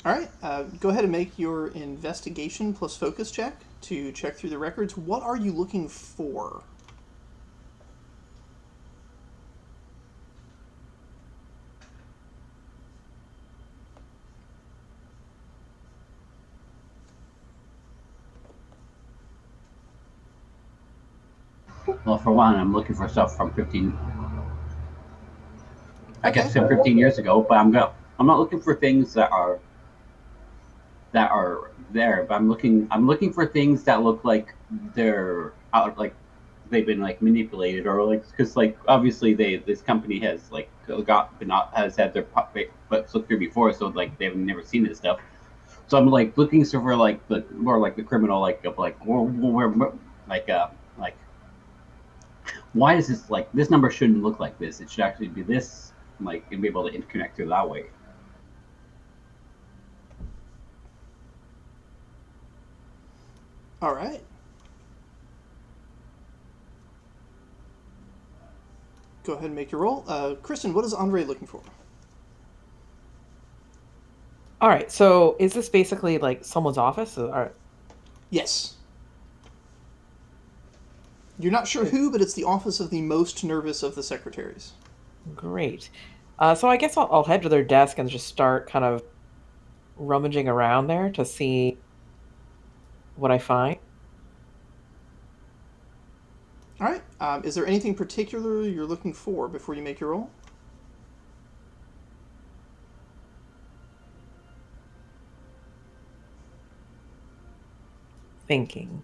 Alright, go ahead and make your investigation plus focus check to check through the records. What are you looking for? Well, for one, I'm looking for stuff from 15. I Okay. guess 15 years ago, but I'm not looking for things that are there, but I'm looking for things that look like they're out, like they've been like manipulated, or like, because like obviously this company has like has had their books looked through before, so like they've never seen this stuff. So I'm like looking for like the more like the criminal, like of like where like why does this number shouldn't look like this? It should actually be this, like, and be able to interconnect through that way. All right. Go ahead and make your roll. Kristen, what is Andre looking for? All right. So is this basically like someone's office? All right. Yes. You're not sure who, but it's the office of the most nervous of the secretaries. Great. So I guess I'll head to their desk and just start kind of rummaging around there to see what I find. All right. Is there anything particular you're looking for before you make your roll? Thinking.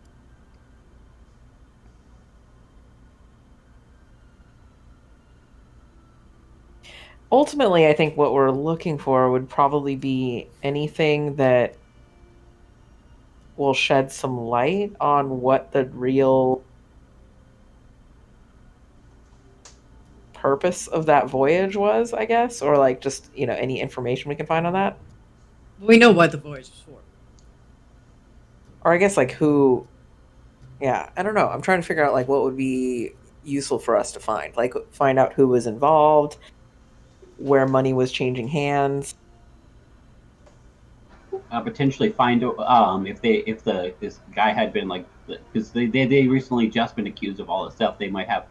Ultimately, I think what we're looking for would probably be anything that will shed some light on what the real purpose of that voyage was, I guess, or like just, any information we can find on that. We know what the voyage was for. Or I guess like who, yeah, I don't know. I'm trying to figure out like what would be useful for us to find. Like find out who was involved, where money was changing hands. Potentially find if this guy had been like, because they recently just been accused of all this stuff. They might have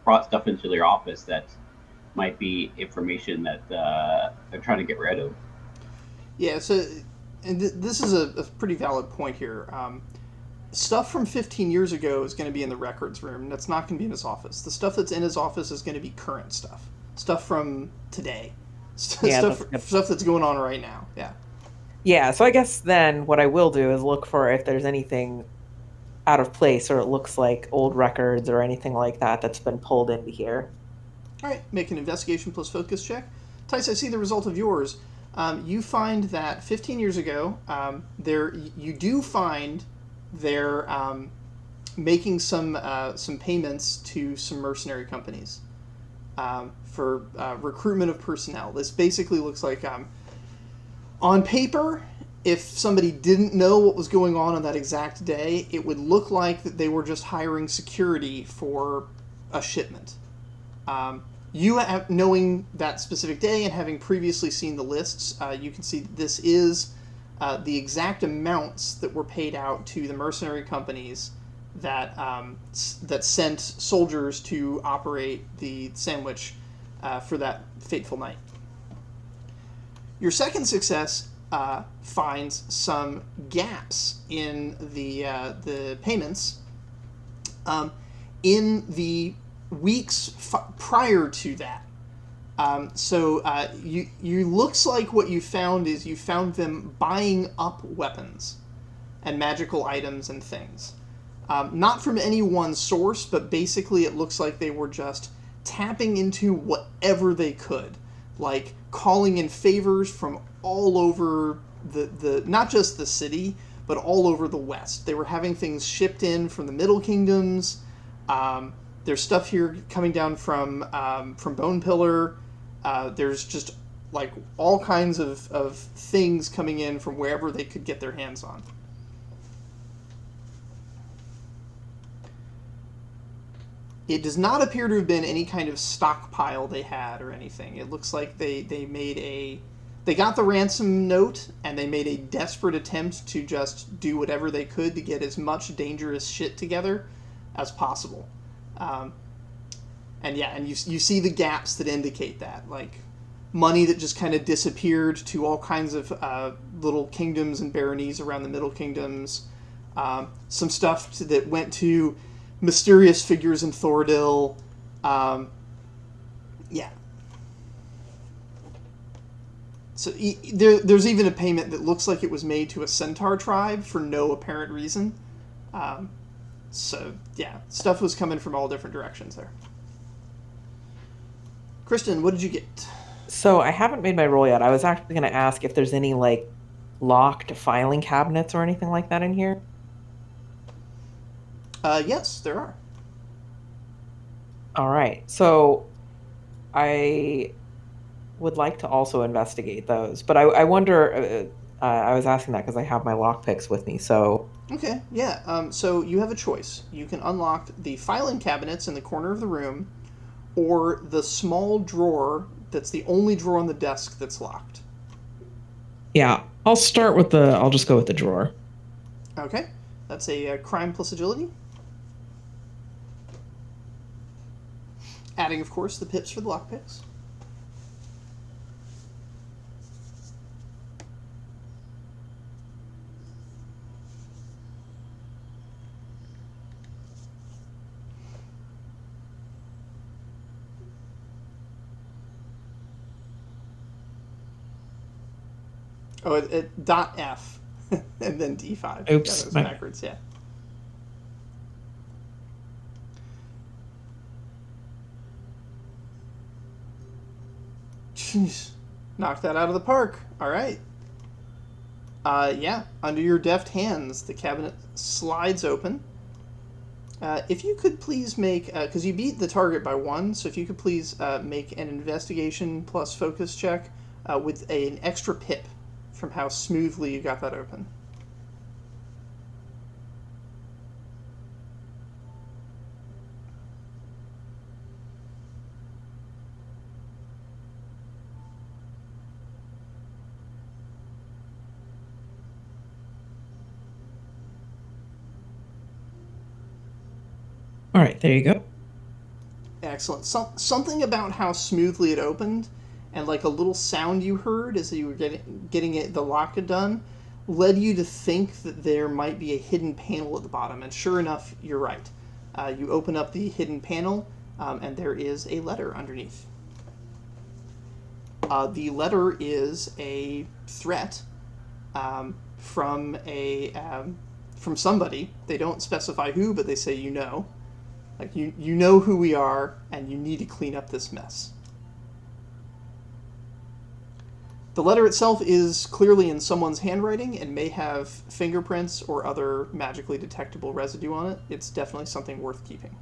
brought stuff into their office that might be information that they're trying to get rid of. Yeah, so and this is a pretty valid point here. Stuff from 15 years ago is going to be in the records room. That's not going to be in his office. The stuff that's in his office is going to be current stuff. Stuff from today. Yeah, stuff that's going on right now. Yeah. Yeah, so I guess then what I will do is look for if there's anything out of place or it looks like old records or anything like that that's been pulled into here. All right, make an investigation plus focus check. Tice, I see the result of yours. You find that 15 years ago, you do find they're making some payments to some mercenary companies for recruitment of personnel. This basically looks like, on paper, if somebody didn't know what was going on that exact day, it would look like that they were just hiring security for a shipment. Knowing that specific day and having previously seen the lists, you can see that this is the exact amounts that were paid out to the mercenary companies that sent soldiers to operate the sandwich for that fateful night. Your second success finds some gaps in the payments in the weeks prior to that. You looks like what you found is you found them buying up weapons and magical items and things. Not from any one source, but basically it looks like they were just tapping into whatever they could, like calling in favors from all over the not just the city, but all over the West. They were having things shipped in from the Middle Kingdoms. There's stuff here coming down from Bone Pillar. There's just like all kinds of things coming in from wherever they could get their hands on. It does not appear to have been any kind of stockpile they had or anything. It looks like they got the ransom note and they made a desperate attempt to just do whatever they could to get as much dangerous shit together as possible. And you see the gaps that indicate that, like money that just kind of disappeared to all kinds of little kingdoms and baronies around the Middle Kingdoms. Some stuff that went to mysterious figures in Thordil. Yeah. So there's even a payment that looks like it was made to a centaur tribe for no apparent reason. So, yeah, stuff was coming from all different directions there. Kristen, what did you get? So I haven't made my roll yet. I was actually going to ask if there's any, like, locked filing cabinets or anything like that in here. Yes, there are. All right. So I would like to also investigate those. But I wonder, I was asking that because I have my lockpicks with me. So Okay, yeah. So you have a choice. You can unlock the filing cabinets in the corner of the room, or the small drawer that's the only drawer on the desk that's locked. yeah, I'll just go with the drawer. Okay, that's a crime plus agility. Adding, of course, the pips for the lockpicks. Oh, dot F and then D5. Oops, Yeah, that was my- backwards, yeah. Jeez. Knock that out of the park. All right. Yeah, under your deft hands, the cabinet slides open. If you could please make, because you beat the target by 1, so if you could please make an investigation plus focus check with an extra pip from how smoothly you got that open. All right, there you go. Excellent. Something about how smoothly it opened, and like a little sound you heard as you were getting the lock done, led you to think that there might be a hidden panel at the bottom. And sure enough, you're right. You open up the hidden panel, and there is a letter underneath. The letter is a threat from somebody. They don't specify who, but they say you know. Like, you know who we are, and you need to clean up this mess. The letter itself is clearly in someone's handwriting and may have fingerprints or other magically detectable residue on it. It's definitely something worth keeping.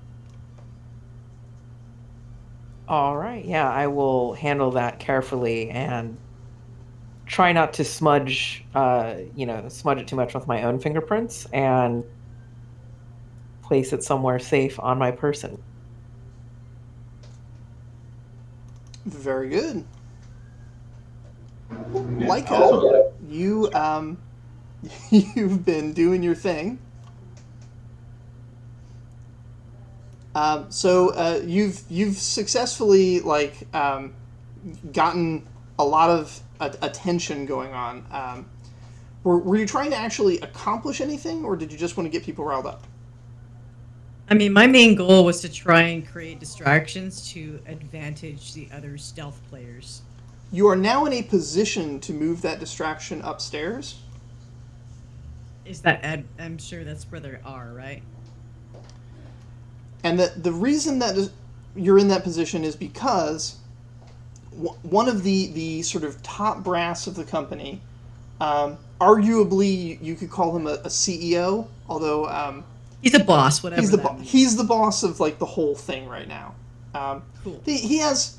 All right, yeah, I will handle that carefully and try not to smudge it too much with my own fingerprints and place it somewhere safe on my person. Very good. Yeah, Leica, also- you you've been doing your thing. So you've successfully gotten a lot of attention going on. Were you trying to actually accomplish anything, or did you just want to get people riled up? I mean, my main goal was to try and create distractions to advantage the other stealth players. You are now in a position to move that distraction upstairs. Is that I'm sure that's where they are, right? And the reason that you're in that position is because one of the sort of top brass of the company, arguably you could call him a CEO, although He's a boss, whatever. He's the boss of like the whole thing right now. Cool. He has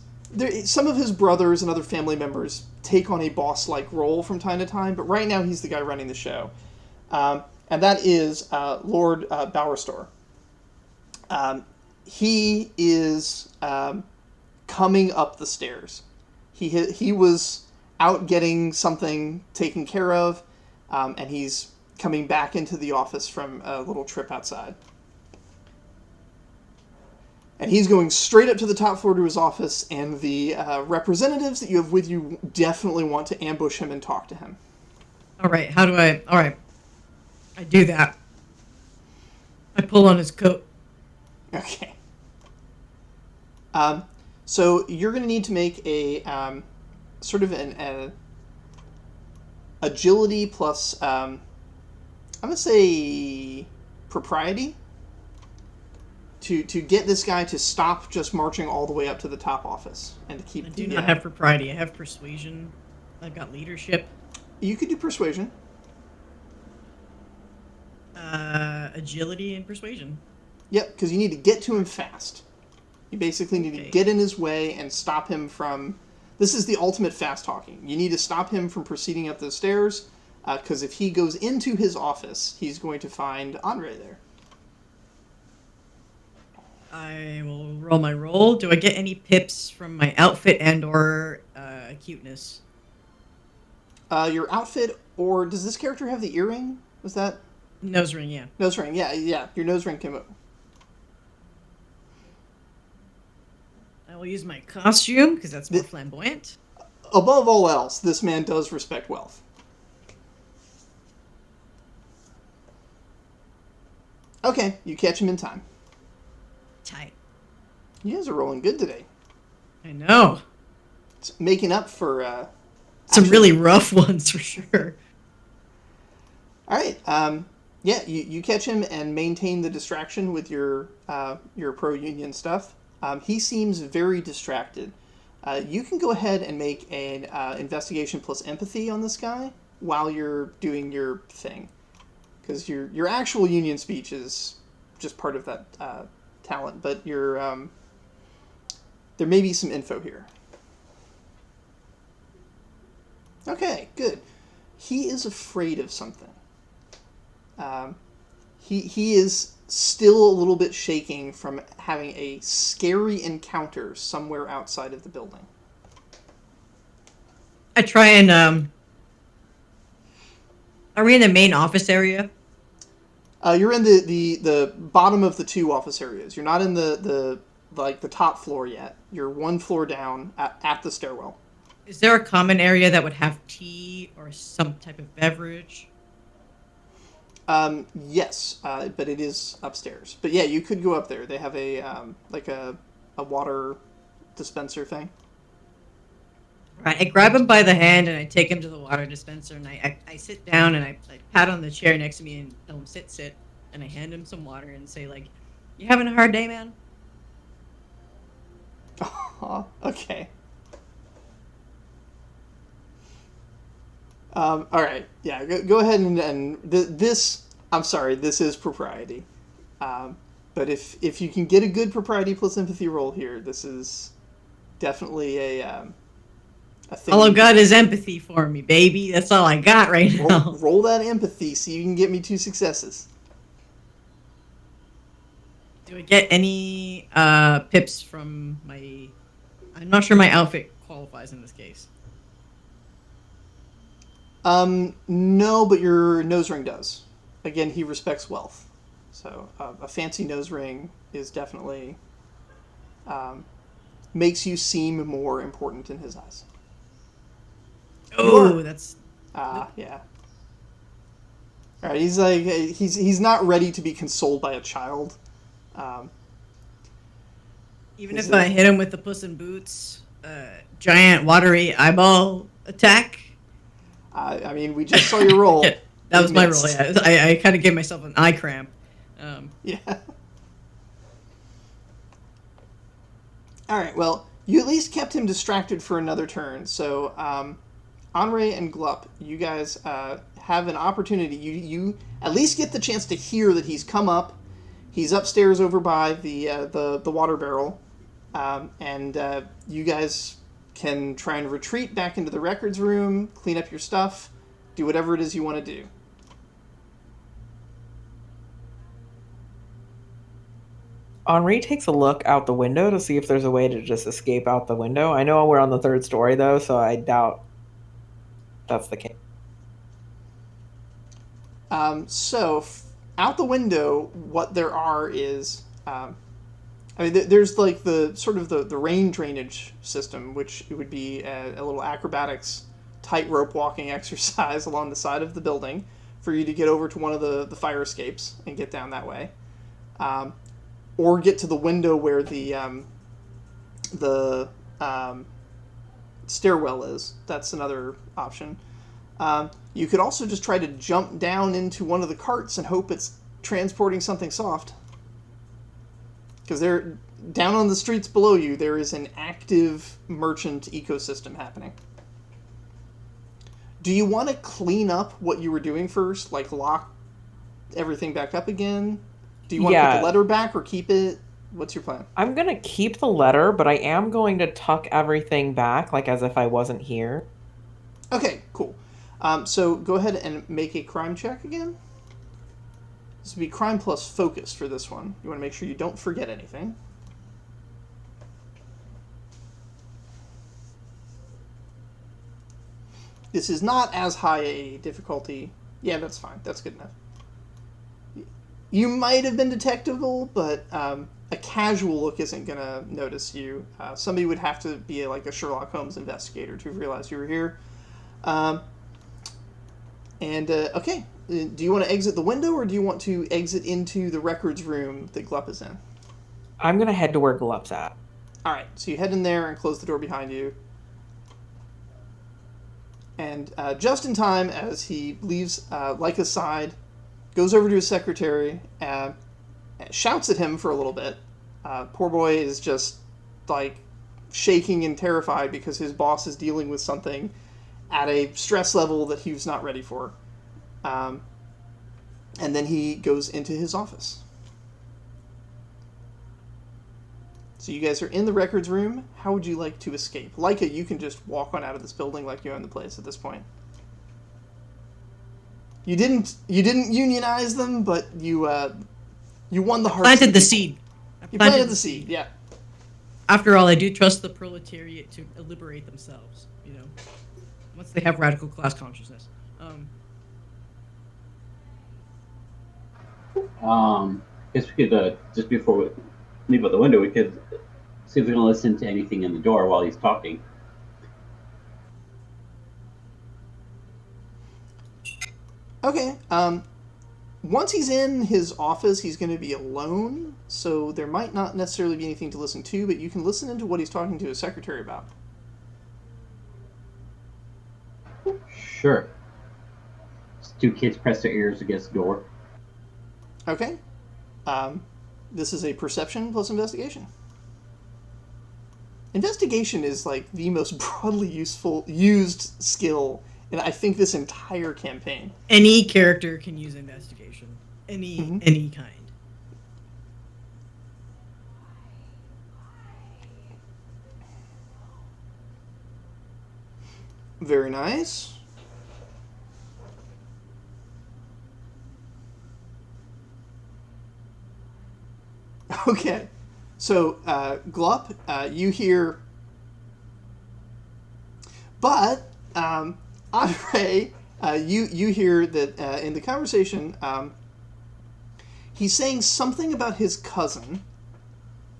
some of his brothers and other family members take on a boss-like role from time to time, but right now he's the guy running the show, and that is Lord Bowerstor. He is coming up the stairs. He was out getting something taken care of, and he's coming back into the office from a little trip outside. And he's going straight up to the top floor to his office, and the representatives that you have with you definitely want to ambush him and talk to him. All right, how do I... All right, I do that. I pull on his coat. Okay. So you're going to need to make a sort of an agility plus, I'm going to say propriety to get this guy to stop just marching all the way up to the top office and to keep I do not have propriety. I have persuasion. I've got leadership. You could do persuasion. Agility and persuasion. Yep, because you need to get to him fast. You basically need to get in his way and stop him from... This is the ultimate fast talking. You need to stop him from proceeding up the stairs, because if he goes into his office, he's going to find Andre there. I will roll my roll. Do I get any pips from my outfit and or cuteness? Your outfit, or does this character have the earring? Was that... Nose ring, yeah. Nose ring, yeah. Your nose ring came up. I will use my costume, because that's more flamboyant. Above all else, this man does respect wealth. Okay, you catch him in time. Tight. You guys are rolling good today. I know. It's making up for... Some really rough ones, for sure. All right. Yeah, you catch him and maintain the distraction with your pro-union stuff. He seems very distracted. You can go ahead and make an investigation plus empathy on this guy while you're doing your thing. Because your actual union speech is just part of that talent, but there may be some info here. Okay, good. He is afraid of something. He is still a little bit shaking from having a scary encounter somewhere outside of the building. I try and are we in the main office area? You're in the bottom of the two office areas. You're not in the top floor yet. You're one floor down at the stairwell. Is there a common area that would have tea or some type of beverage? Yes, but it is upstairs. But yeah, you could go up there. They have a water dispenser thing. Right, I grab him by the hand and I take him to the water dispenser and I sit down and I pat on the chair next to me and tell him sit and I hand him some water and say like, "You having a hard day, man?" Okay. All right. Yeah. Go ahead and this. I'm sorry. This is propriety. But if you can get a good propriety plus empathy roll here, this is definitely a thing. All I've got is empathy for me, baby. That's all I got right now. Roll that empathy so you can get me 2 successes. Do I get any pips from my... I'm not sure my outfit qualifies in this case. No, but your nose ring does. Again, he respects wealth. So a fancy nose ring is definitely... makes you seem more important in his eyes. Oh, that's... yeah. All right, he's like... He's not ready to be consoled by a child. Even if I hit him with the Puss in Boots giant watery eyeball attack... I mean, we just saw your roll. Yeah, that was my roll, yeah. I kind of gave myself an eye cramp. Yeah. Alright, well, you at least kept him distracted for another turn. So, Andre and Glup, you guys have an opportunity. You at least get the chance to hear that he's come up. He's upstairs over by the water barrel. And you guys can try and retreat back into the records room, clean up your stuff, do whatever it is you want to do. Henri takes a look out the window to see if there's a way to just escape out the window. I know we're on the 3rd story, though, so I doubt that's the case. So, out the window, what there are is... there's like the sort of the rain drainage system, which would be a little acrobatics tightrope walking exercise along the side of the building for you to get over to one of the fire escapes and get down that way. or get to the window where the stairwell is. That's another option. You could also just try to jump down into one of the carts and hope it's transporting something soft. Because they're down on the streets below you, there is an active merchant ecosystem happening. Do you want to clean up what you were doing first? Like lock everything back up again? Do you want to put the letter back or keep it? What's your plan? I'm going to keep the letter, but I am going to tuck everything back, like as if I wasn't here. Okay, cool. So go ahead and make a crime check again. This would be crime plus focus for this one. You want to make sure you don't forget anything. This is not as high a difficulty. Yeah, that's fine. That's good enough. You might have been detectable, but a casual look isn't going to notice you. Somebody would have to be like a Sherlock Holmes investigator to realize you were here. Okay, do you want to exit the window, or do you want to exit into the records room that Glup is in? I'm going to head to where Glup's at. All right, so you head in there and close the door behind you. And just in time, as he leaves Leica's side, goes over to his secretary, shouts at him for a little bit. Poor boy is just, like, shaking and terrified because his boss is dealing with something at a stress level that he was not ready for. And then he goes into his office. So you guys are in the records room. How would you like to escape? Leica, you can just walk on out of this building like you own the place at this point. You didn't unionize them, but you won the heart. Planted the seed. You planted the seed, yeah. After all, I do trust the proletariat to liberate themselves, you know, once they have radical class consciousness. Guess we could, just before we leave out the window, we could see if we can listen to anything in the door while he's talking. Okay, once he's in his office, he's going to be alone, so there might not necessarily be anything to listen to, but you can listen into what he's talking to his secretary about. Sure. Just two kids press their ears against the door. Okay. This is a perception plus investigation. Investigation is like the most broadly used skill in, I think, this entire campaign. Any character can use investigation. Any kind. Very nice. Okay, so Glup, you hear, but Andre, you hear that in the conversation, he's saying something about his cousin.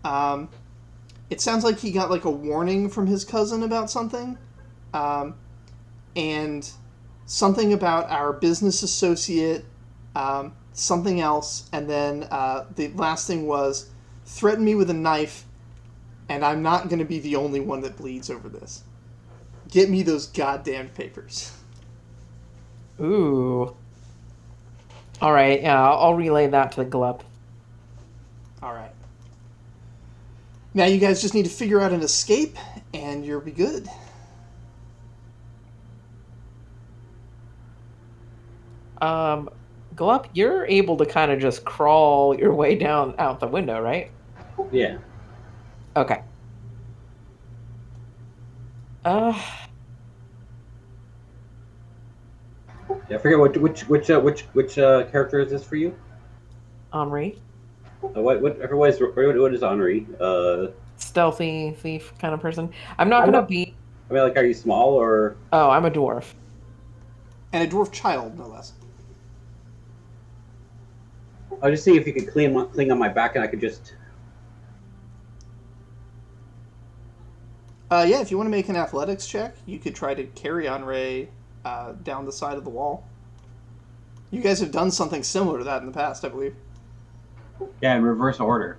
It sounds like he got like a warning from his cousin about something, and something about our business associate. Something else, and then the last thing was, threaten me with a knife, and I'm not going to be the only one that bleeds over this. Get me those goddamn papers. Ooh. All right, yeah, I'll relay that to Glup. All right. Now you guys just need to figure out an escape, and you'll be good. Glup, you're able to kind of just crawl your way down out the window, right? Yeah. Okay. Yeah, I forget which character is this for you? Henri. What is Henri? Stealthy thief kind of person. I'm not gonna be. I mean, like, are you small or? Oh, I'm a dwarf. And a dwarf child, no less. I'll just see if you could cling on my back, and I could just. Yeah, if you want to make an athletics check, you could try to carry Henri down the side of the wall. You guys have done something similar to that in the past, I believe. Yeah, in reverse order.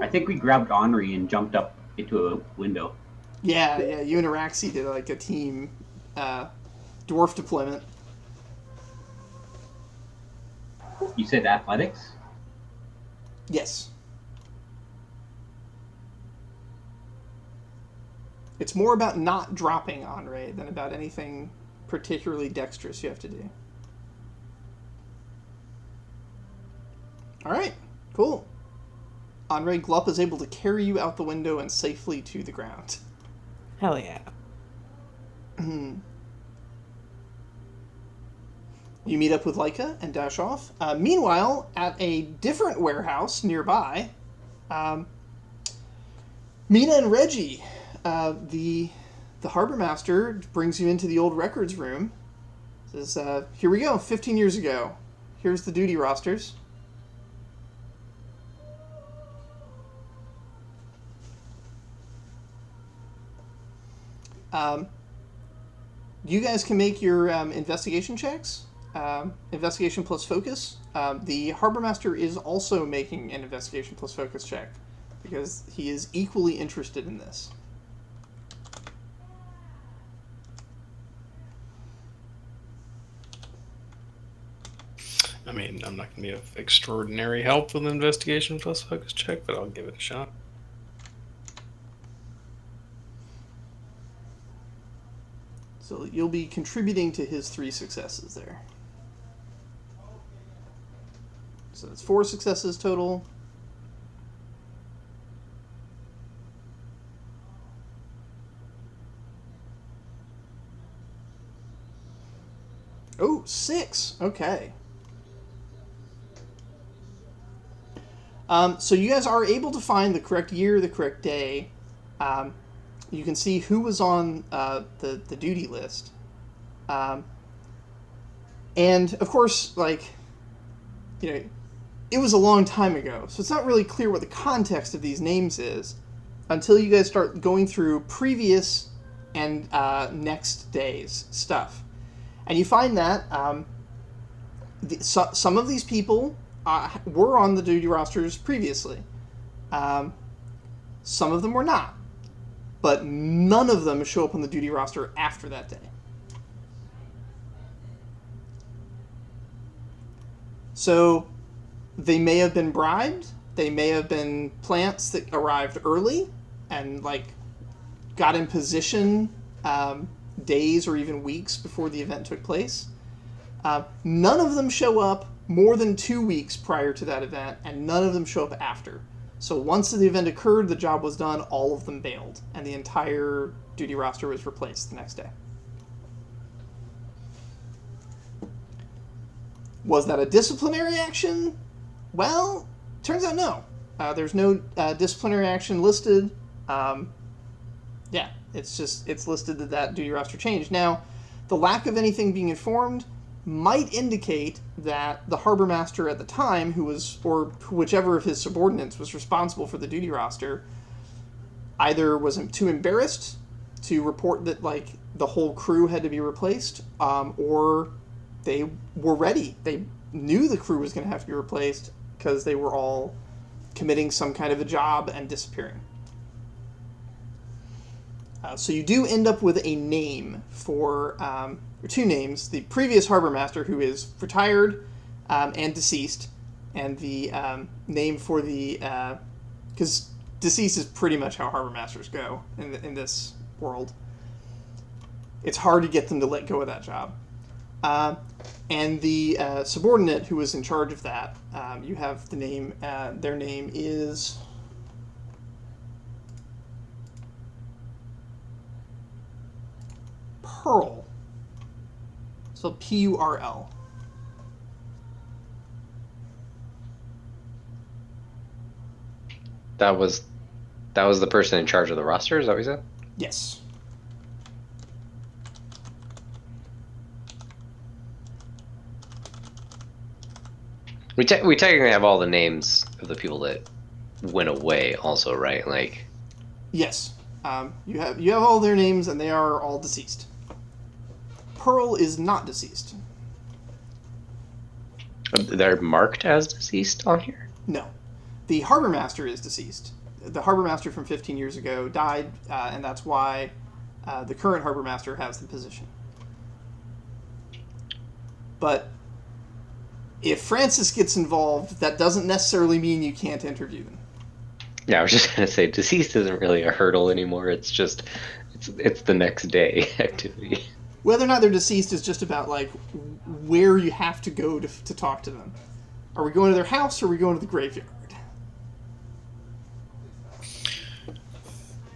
I think we grabbed Henri and jumped up into a window. Yeah, you and Araxi did like a team dwarf deployment. You said athletics? Yes. It's more about not dropping Henri than about anything particularly dexterous you have to do. Alright, cool. Henri Glup is able to carry you out the window and safely to the ground. Hell yeah. You meet up with Leica and dash off. Meanwhile, at a different warehouse nearby, Mina and Reggie, the harbor master, brings you into the old records room. Says, here we go, 15 years ago. Here's the duty rosters. You guys can make your investigation checks. Investigation plus focus. The harbor master is also making an investigation plus focus check because he is equally interested in this. I mean, I'm not going to be of extraordinary help with an investigation plus focus check, but I'll give it a shot. So you'll be contributing to his 3 successes there. So that's 4 successes total. Oh, 6. Okay. So you guys are able to find the correct year, the correct day. You can see who was on the duty list. And, of course, like, you know, it was a long time ago, so it's not really clear what the context of these names is until you guys start going through previous and next day's stuff. And you find that some of these people were on the duty rosters previously. Some of them were not. But none of them show up on the duty roster after that day. So they may have been bribed. They may have been plants that arrived early and like got in position days or even weeks before the event took place. None of them show up more than 2 weeks prior to that event, and none of them show up after. So once the event occurred, the job was done, all of them bailed, and the entire duty roster was replaced the next day. Was that a disciplinary action? Well, turns out no. There's no disciplinary action listed. Yeah, it's listed that duty roster changed. Now, the lack of anything being informed might indicate that the harbor master at the time, or whichever of his subordinates was responsible for the duty roster, either was too embarrassed to report that like the whole crew had to be replaced, or they were ready. They knew the crew was going to have to be replaced because they were all committing some kind of a job and disappearing. So you do end up with a name for, or 2 names, the previous harbor master, who is retired and deceased, and the name for the, because deceased is pretty much how harbor masters go in this world. It's hard to get them to let go of that job. And the subordinate who was in charge of that, you have the name, their name is... Pearl. So P-U-R-L. That was the person in charge of the roster. Is that what you said? Yes. We technically have all the names of the people that went away, also, right? Like, Yes. You have all their names, and they are all deceased. Pearl is not deceased. they're marked as deceased on here. No. The harbor master is deceased. The harbor master from 15 years ago died, and that's why the current harbor master has the position. But if Francis gets involved, that doesn't necessarily mean you can't interview them. Yeah, I was just gonna say deceased isn't really a hurdle anymore. It's just it's the next day activity. Whether or not they're deceased is just about like where you have to go to talk to them. Are we going to their house or are we going to the graveyard?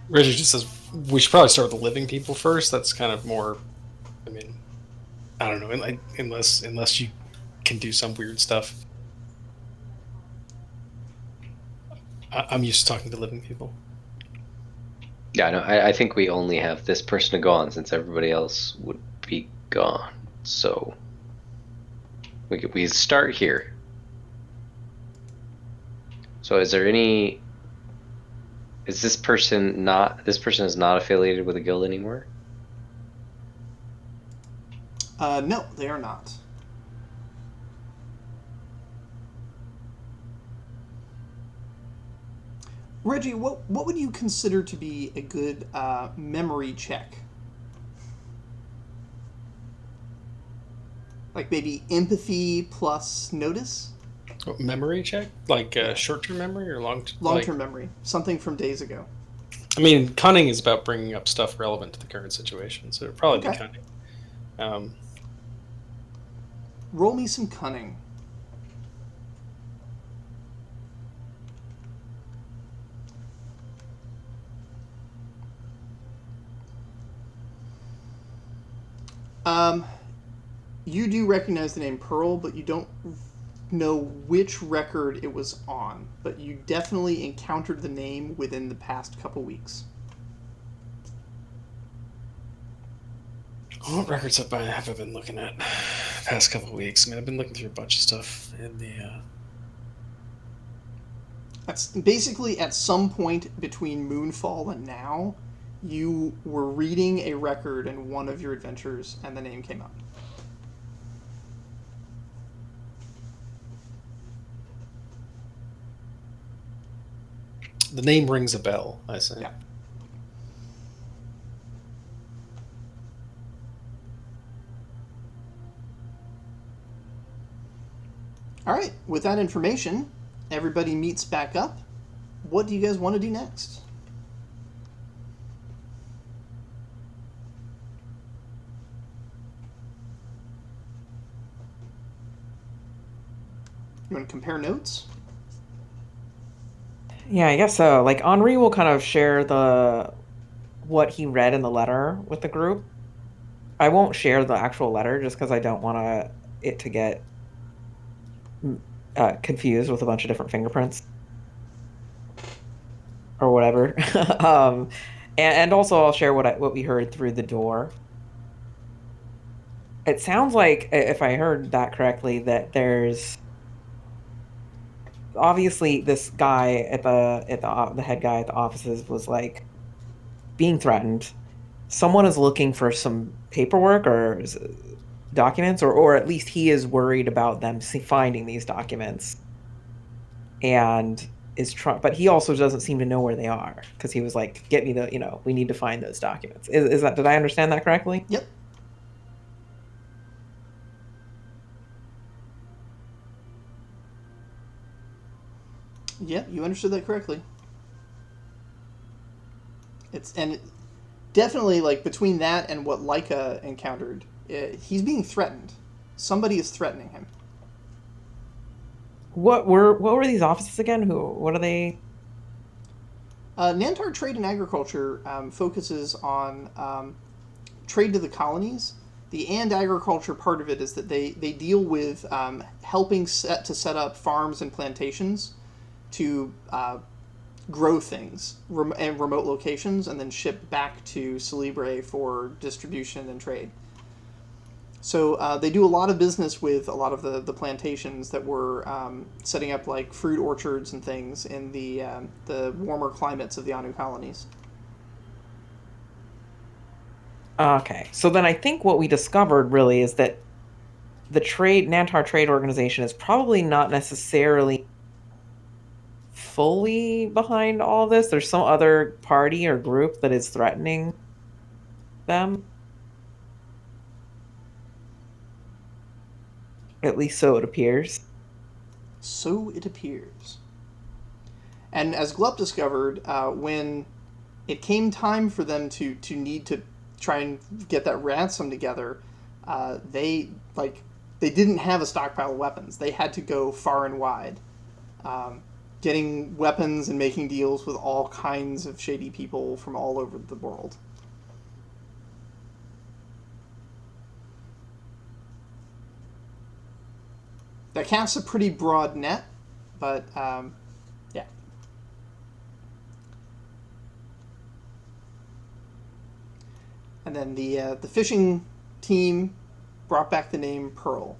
Reggie just says we should probably start with the living people first. That's kind of more. I mean, I don't know, unless you can do some weird stuff. I'm used to talking to living people. Yeah, no, I think we only have this person to go on since everybody else would be gone. So we start here. So is there any? Is this person not? This person is not affiliated with a guild anymore? No, they are not. Reggie, what would you consider to be a good memory check? Like maybe empathy plus notice? Memory check? Like short-term memory or Long-term memory. Something from days ago. I mean, cunning is about bringing up stuff relevant to the current situation, so it'd probably be cunning. Roll me some cunning. You do recognize the name Pearl, but you don't know which record it was on. But you definitely encountered the name within the past couple weeks. What records have I been looking at the past couple of weeks? I mean, I've been looking through a bunch of stuff in the... That's basically at some point between Moonfall and now, you were reading a record in one of your adventures, and the name came up. The name rings a bell, I say. Yeah. All right, with that information, everybody meets back up. What do you guys want to do next? You want to compare notes? Yeah, I guess so. Like Henri will kind of share what he read in the letter with the group. I won't share the actual letter just because I don't want it to get confused with a bunch of different fingerprints or whatever. And also I'll share what we heard through the door. It sounds like, if I heard that correctly, that there's obviously this guy at the head guy at the offices was like being threatened. Someone is looking for some paperwork or documents, or at least he is worried about them finding these documents, and is trying. But he also doesn't seem to know where they are because he was like, "Get me we need to find those documents." Is that? Did I understand that correctly? Yep. Yep, you understood that correctly. Definitely like between that and what Leica encountered, he's being threatened. Somebody is threatening him. What were these offices again? What are they? Nantar Trade and Agriculture focuses on trade to the colonies. The and agriculture part of it is that they deal with helping to set up farms and plantations to grow things in remote locations and then ship back to Celebre for distribution and trade. So they do a lot of business with a lot of the plantations that were setting up like fruit orchards and things in the warmer climates of the Anu colonies. Okay, so then I think what we discovered really is that the Nantar Trade Organization is probably not necessarily fully behind all this. There's some other party or group that is threatening them. At least so it appears. So it appears. And as Glup discovered, when it came time for them to need to try and get that ransom together, they didn't have a stockpile of weapons. They had to go far and wide, getting weapons and making deals with all kinds of shady people from all over the world. That casts a pretty broad net, but yeah. And then the fishing team brought back the name Pearl.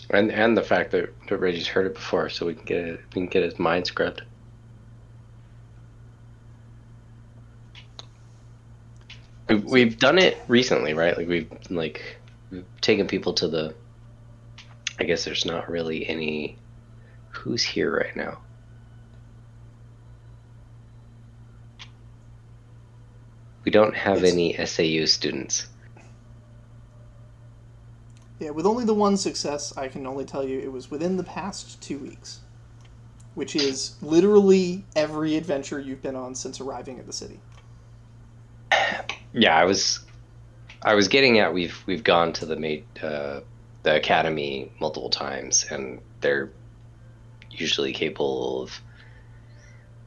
And the fact that Reggie's heard it before, so we can get his mind scrubbed. We've done it recently, right? Like we've taken people to the. I guess there's not really any. Who's here right now? We don't have any SAU students. Yeah, with only the one success, I can only tell you it was within the past 2 weeks, which is literally every adventure you've been on since arriving at the city. Yeah, I was getting at we've gone to the academy multiple times, and they're usually capable of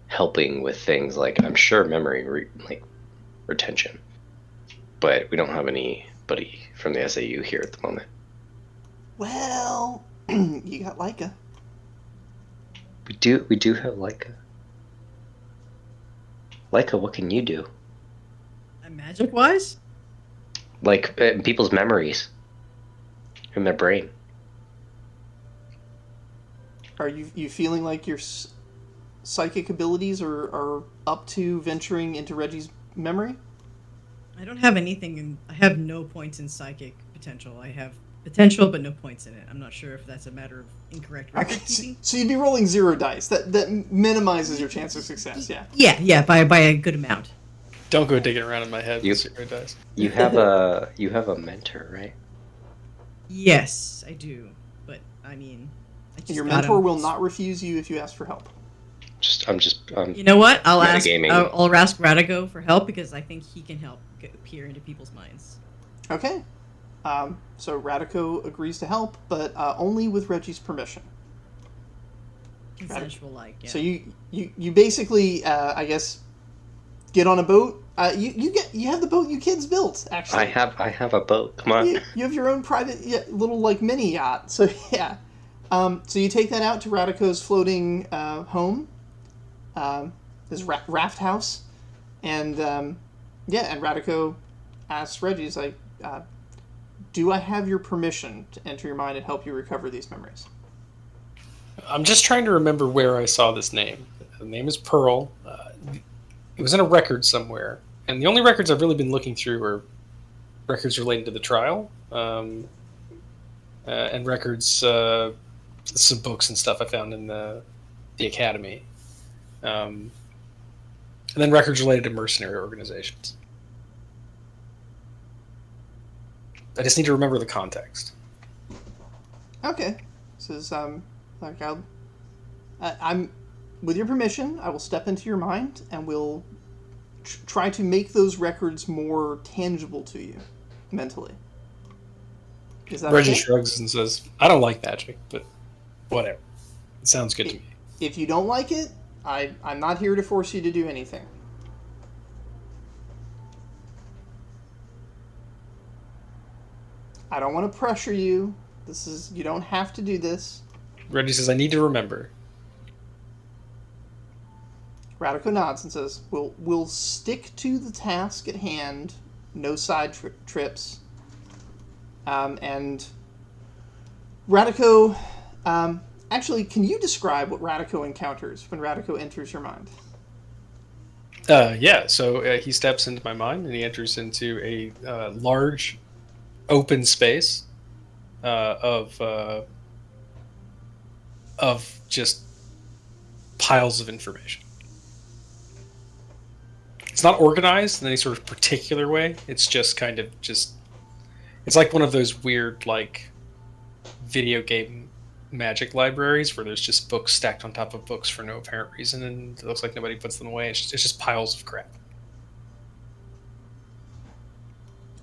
helping with things like, I'm sure, memory retention, but we don't have anybody from the SAU here at the moment. Well, you got Leica. We do have Leica. Leica, what can you do? Magic wise? Like people's memories in their brain. Are you feeling like your psychic abilities are up to venturing into Reggie's memory? I don't have anything I have no points in psychic potential. I have potential but no points in it. I'm not sure if that's a matter of incorrect record keeping. So you'd be rolling 0 dice. That minimizes your chance of success, yeah. Yeah, by a good amount. Don't go digging around in my head with 0 dice. You have a mentor, right? Yes, I do. But I mean, Your mentor will not refuse you if you ask for help. You know what? I'll ask Radigo for help because I think he can help peer into people's minds. Okay. So Radico agrees to help, but only with Reggie's permission. Consensual, yeah. So you basically, I guess, get on a boat. You have the boat you kids built. Actually, I have a boat. Come on. You have your own private little mini yacht. So yeah. So you take that out to Radico's floating home, his raft house, and and Radico asks Reggie, he's like, do I have your permission to enter your mind and help you recover these memories? I'm just trying to remember where I saw this name. The name is Pearl. It was in a record somewhere. And the only records I've really been looking through are records relating to the trial, and records, some books and stuff I found in the academy. And then records related to mercenary organizations. I just need to remember the context. Okay. This is I'm with your permission, I will step into your mind and we'll try to make those records more tangible to you mentally. Is that Reggie okay? shrugs and says, "I don't like magic, but whatever. It sounds good to me." If you don't like it, I'm not here to force you to do anything. I don't want to pressure you. You don't have to do this. Reggie says, "I need to remember." Radico nods and says, "We'll stick to the task at hand. No side trips." And Radico, actually, can you describe what Radico encounters when Radico enters your mind? Yeah. So he steps into my mind and he enters into a large, open space. of just piles of information. It's not organized in any sort of particular way. It's just kind of just. It's like one of those weird like video game magic libraries where there's just books stacked on top of books for no apparent reason, and it looks like nobody puts them away. It's just piles of crap.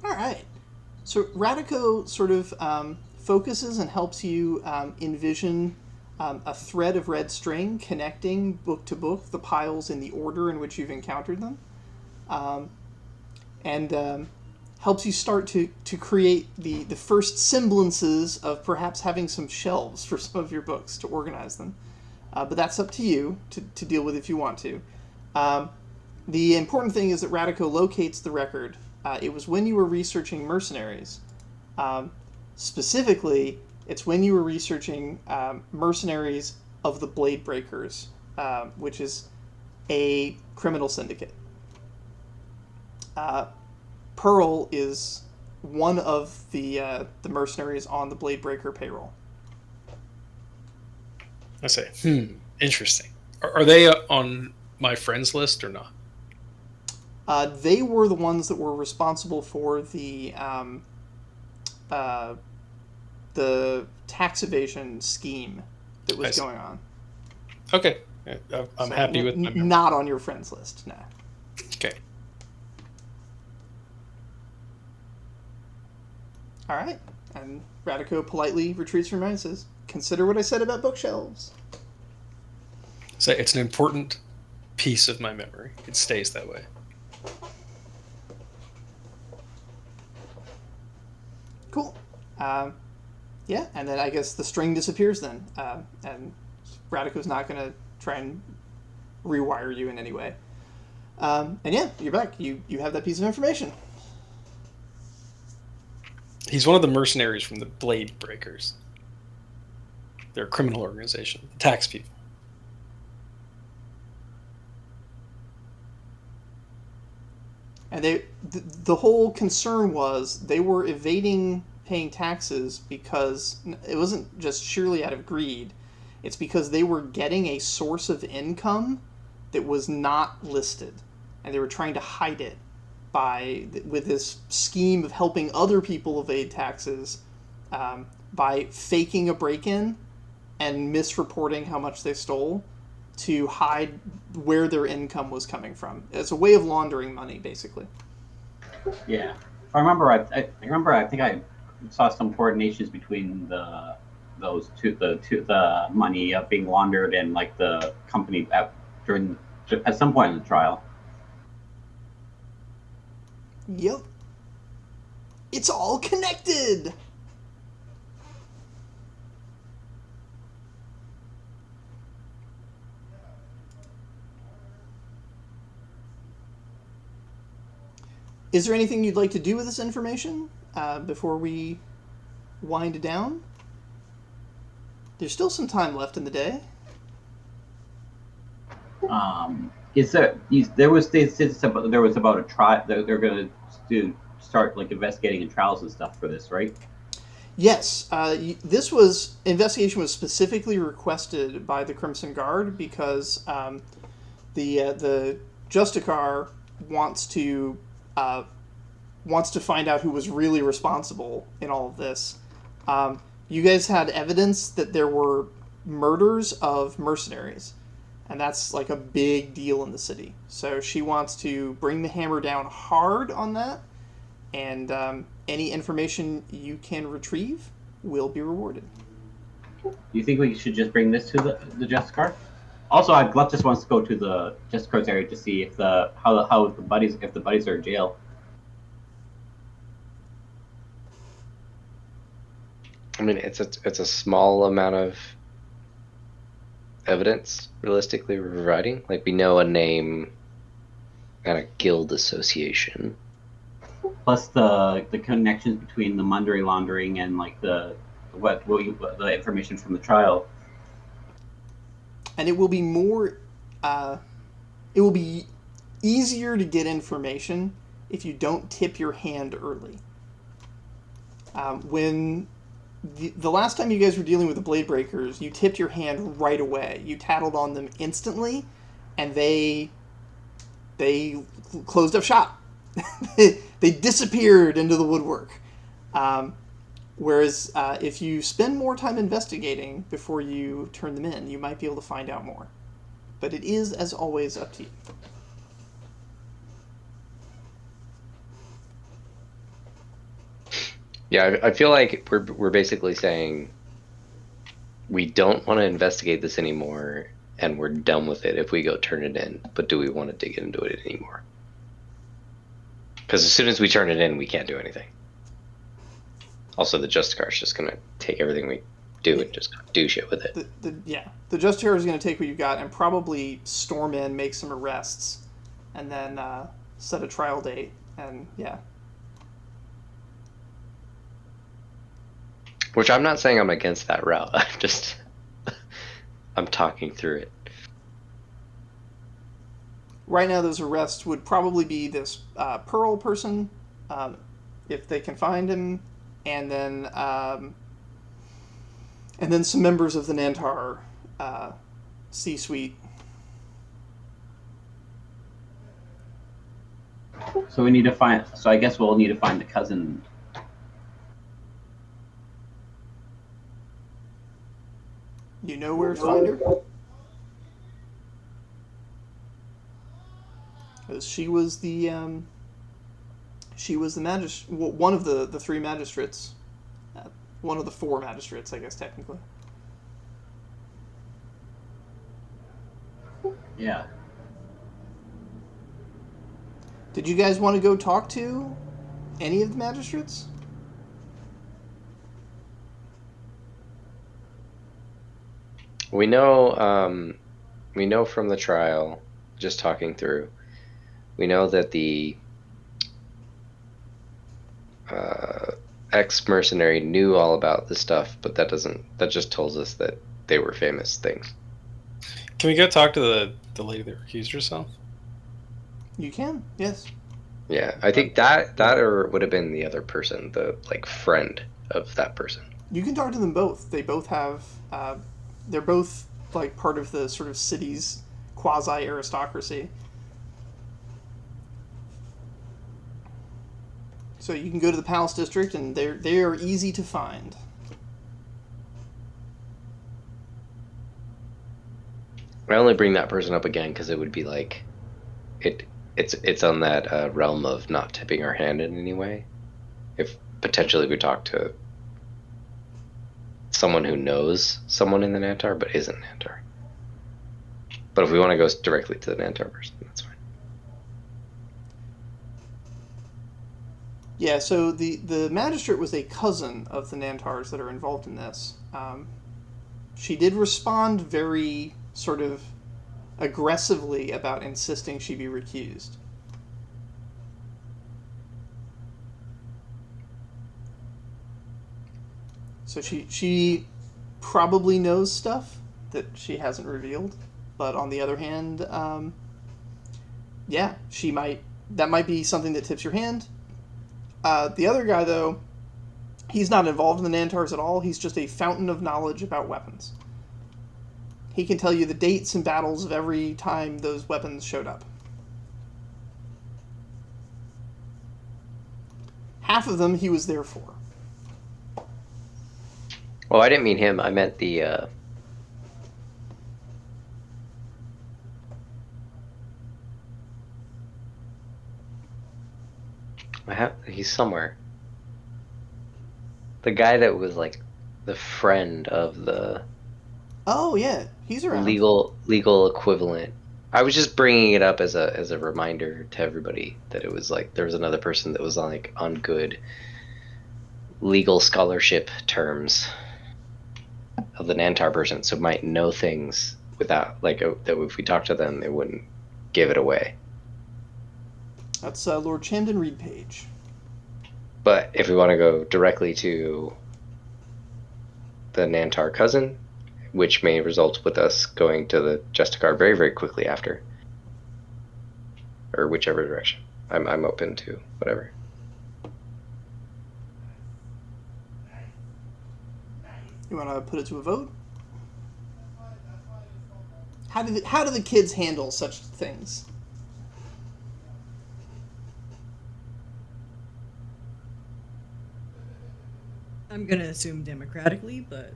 All right. So Radico sort of focuses and helps you envision a thread of red string connecting book to book the piles in the order in which you've encountered them, and helps you start to create the first semblances of perhaps having some shelves for some of your books to organize them. But that's up to you to deal with if you want to. The important thing is that Radico locates the record. It was when you were researching mercenaries. Specifically, it's when you were researching mercenaries of the Blade Breakers, which is a criminal syndicate. Pearl is one of the mercenaries on the Blade Breaker payroll. I say, interesting. Are they on my friends list or not? They were the ones that were responsible for the tax evasion scheme that was going on. Okay, I'm So happy with my memory. not on your friends list. No. Okay. All right, and Radico politely retreats from mine and says, "Consider what I said about bookshelves." So it's an important piece of my memory. It stays that way. Cool. Yeah, and then I guess the string disappears then, and Radico's not going to try and rewire you in any way. And yeah, you're back. You have that piece of information. He's one of the mercenaries from the Blade Breakers. They're a criminal organization, tax people. And the whole concern was they were evading paying taxes because it wasn't just surely out of greed. It's because they were getting a source of income that was not listed, and they were trying to hide it with this scheme of helping other people evade taxes by faking a break-in and misreporting how much they stole to hide where their income was coming from. It's a way of laundering money, basically. Yeah, if I remember, I think I saw some coordinations between the money being laundered and like the company at some point in the trial. Yep. It's all connected! Is there anything you'd like to do with this information before we wind down? There's still some time left in the day. There was about a trial. They're going to start like investigating in trials and stuff for this, right? Yes, investigation was specifically requested by the Crimson Guard because the Justicar wants to find out who was really responsible in all of this. You guys had evidence that there were murders of mercenaries, and that's like a big deal in the city. So she wants to bring the hammer down hard on that, and any information you can retrieve will be rewarded. Do you think we should just bring this to the Justicar? Also, Gleptis wants to go to the Justicar's area to see if the buddies are in jail. I mean, it's a small amount of evidence, realistically, we're providing. Like, we know a name and a guild association. Plus the connections between the money laundering and like the information from the trial. And it will be more. It will be easier to get information if you don't tip your hand early. When the last time you guys were dealing with the Blade Breakers, you tipped your hand right away. You tattled on them instantly, and they closed up shop. They disappeared into the woodwork. Whereas if you spend more time investigating before you turn them in, you might be able to find out more. But it is, as always, up to you. Yeah, I feel like we're basically saying we don't want to investigate this anymore, and we're done with it if we go turn it in. But do we want to dig into it anymore? Because as soon as we turn it in, we can't do anything. Also, the Justicar is just gonna take everything we do and just do shit with it. The Justicar is going to take what you got and probably storm in, make some arrests, and then set a trial date. And yeah. Which I'm not saying I'm against that route. I'm talking through it. Right now, those arrests would probably be this Pearl person, if they can find him, and then some members of the Nantar C-suite. So we need to find. So I guess we'll need to find the cousin. You know where to find her? Because she was the one of the three magistrates, one of the four magistrates, I guess technically. Yeah. Did you guys want to go talk to any of the magistrates? We know from the trial, just talking through, we know that the ex-mercenary knew all about this stuff, but that just tells us that they were famous things. Can we go talk to the lady that recused herself? You can, yes. Yeah, I think that or would have been the other person, the friend of that person. You can talk to them both. They both have, they're both part of the sort of city's quasi-aristocracy. So you can go to the Palace District, and they are easy to find. I only bring that person up again because it would be it's on that realm of not tipping our hand in any way. If potentially we talk to someone who knows someone in the Nantar but isn't Nantar. But if we want to go directly to the Nantar person, that's fine. Yeah, so the magistrate was a cousin of the Nantars that are involved in this. She did respond very sort of aggressively about insisting she be recused. So she probably knows stuff that she hasn't revealed, but on the other hand, yeah, that might be something that tips your hand. The other guy, though, he's not involved in the Nantars at all. He's just a fountain of knowledge about weapons. He can tell you the dates and battles of every time those weapons showed up. Half of them he was there for. Well, I didn't mean him. I meant the he's somewhere. The guy that was the friend of the Oh yeah, he's around. legal equivalent. I was just bringing it up as a reminder to everybody that it was there was another person that was on good legal scholarship terms of the Nantar person, so might know things without that if we talk to them, they wouldn't give it away. That's Lord Chamden Reed Page. But if we want to go directly to the Nantar cousin, which may result with us going to the Justicar very, very quickly after, or whichever direction, I'm open to whatever. You want to put it to a vote? How do the kids handle such things? I'm gonna assume democratically, but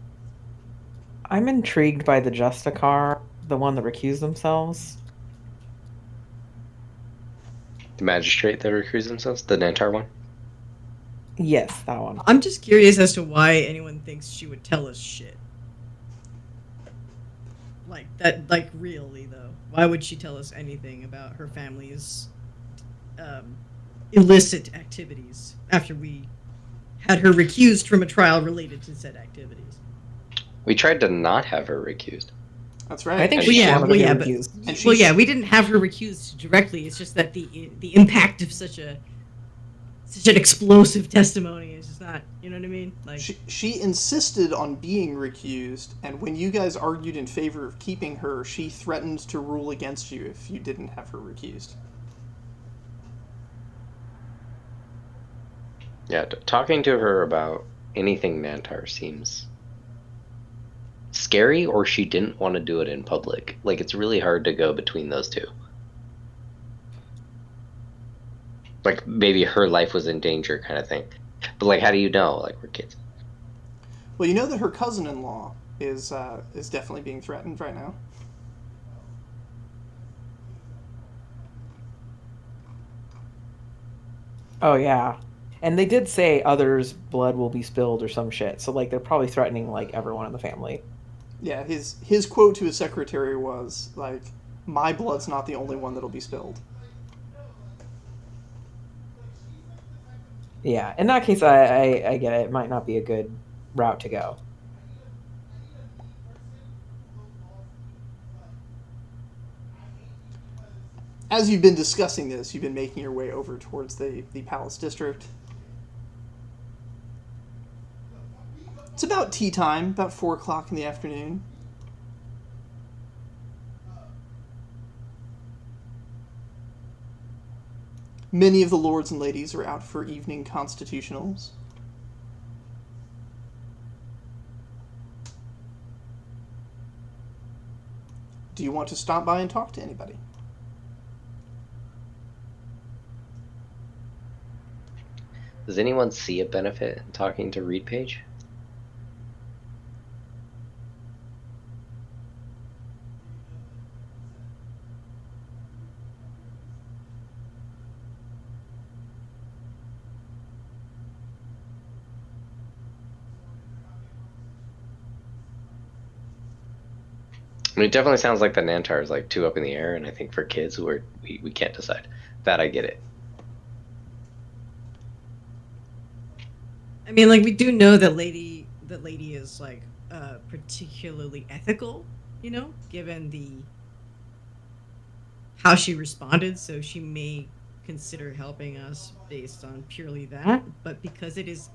I'm intrigued by the Justicar, the one that recused themselves. The magistrate that recruits themselves, the Nantar one. Yes, that one. I'm just curious as to why anyone thinks she would tell us shit. Like that, like really though. Why would she tell us anything about her family's illicit activities after we had her recused from a trial related to said activities? We tried to not have her recused. That's right. I think And she yeah, wanted well, to be yeah, but recused. And well, she's- yeah, we didn't have her recused directly. It's just that the impact of such an explosive testimony is just not, you know what I mean? Like, She insisted on being recused, and when you guys argued in favor of keeping her, she threatened to rule against you if you didn't have her recused. Yeah, talking to her about anything Nantar seems scary, or she didn't want to do it in public. Like, it's really hard to go between those two. Like, maybe her life was in danger kind of thing. But, like, how do you know? Like, we're kids. Well, you know that her cousin-in-law is definitely being threatened right now. Oh yeah. And they did say others' blood will be spilled or some shit. So like they're probably threatening like everyone in the family. Yeah, his quote to his secretary was like, "My blood's not the only one that'll be spilled." Yeah. In that case, I get it. It might not be a good route to go. As you've been discussing this, you've been making your way over towards the Palace District. It's about tea time, about 4 o'clock in the afternoon. Many of the lords and ladies are out for evening constitutionals. Do you want to stop by and talk to anybody? Does anyone see a benefit in talking to Reed Page? I mean, it definitely sounds like the Nantar is like too up in the air, and I think for kids, we can't decide. That I get it. I mean, like, we do know that lady is like particularly ethical, you know, given the how she responded. So she may consider helping us based on purely that, but because it is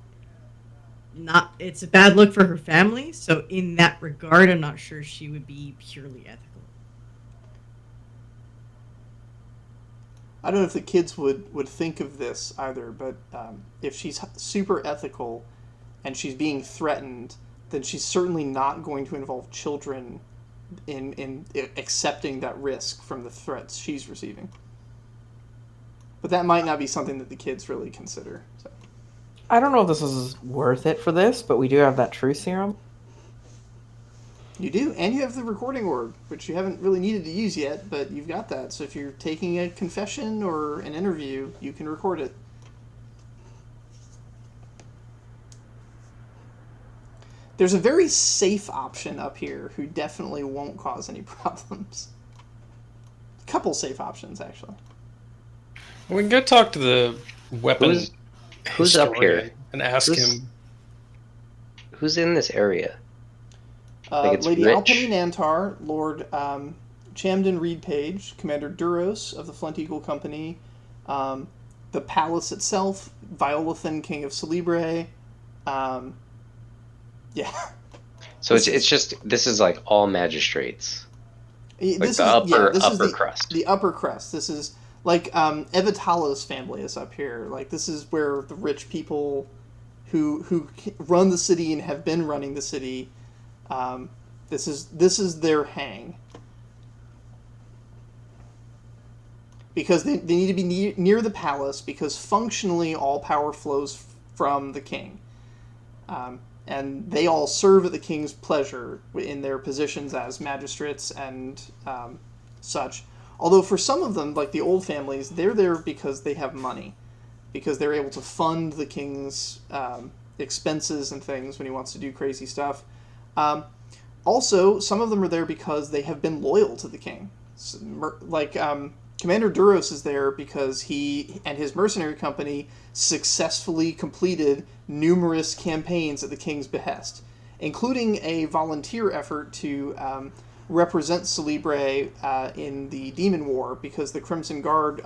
not, it's a bad look for her family. So in that regard, I'm not sure she would be purely ethical. I don't know if the kids would think of this either, but if she's super ethical and she's being threatened, then she's certainly not going to involve children in accepting that risk from the threats she's receiving. But that might not be something that the kids really consider. So. I don't know if this is worth it for this, but we do have that truth serum. You do, and you have the recording org, which you haven't really needed to use yet, but you've got that. So if you're taking a confession or an interview, you can record it. There's a very safe option up here who definitely won't cause any problems. A couple safe options, actually. We can go talk to the weapon Who's up here? and ask him. Who's in this area? Like it's Lady rich. Alpenny Nantar, Lord Chamden Reed Page, Commander Duros of the Flint Eagle Company, the palace itself, Violathan, King of Celebre. Yeah. So it's just this is like all magistrates. Like This the upper is crust. The upper crust. This is like Eva Talus family is up here. Like this is where the rich people who run the city and have been running the city. This is their hang. Because they need to be near the palace, because functionally all power flows from the king. And they all serve at the king's pleasure in their positions as magistrates and such. Although for some of them, like the old families, they're there because they have money. Because they're able to fund the king's expenses and things when he wants to do crazy stuff. Also, some of them are there because they have been loyal to the king. Like, Commander Duros is there because he and his mercenary company successfully completed numerous campaigns at the king's behest, including a volunteer effort to represent Celebre in the Demon War, because the Crimson Guard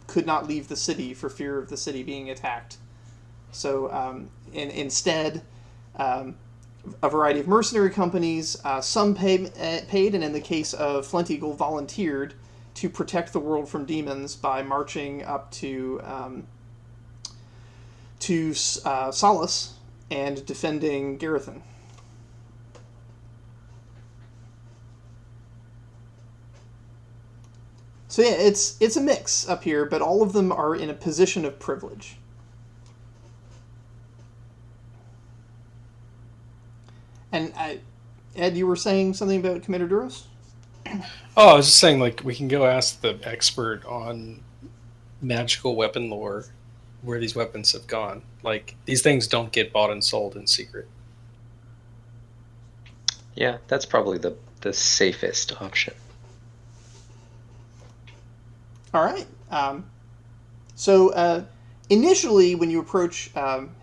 could not leave the city for fear of the city being attacked. So instead, a variety of mercenary companies, some paid, and in the case of Flint Eagle, volunteered to protect the world from demons by marching up to Talus and defending Garathan. So yeah, it's a mix up here, but all of them are in a position of privilege. And Ed, you were saying something about Commander Duros? Oh, I was just saying, like, we can go ask the expert on magical weapon lore where these weapons have gone. Like, these things don't get bought and sold in secret. Yeah, that's probably the safest option. All right. So initially, when you approach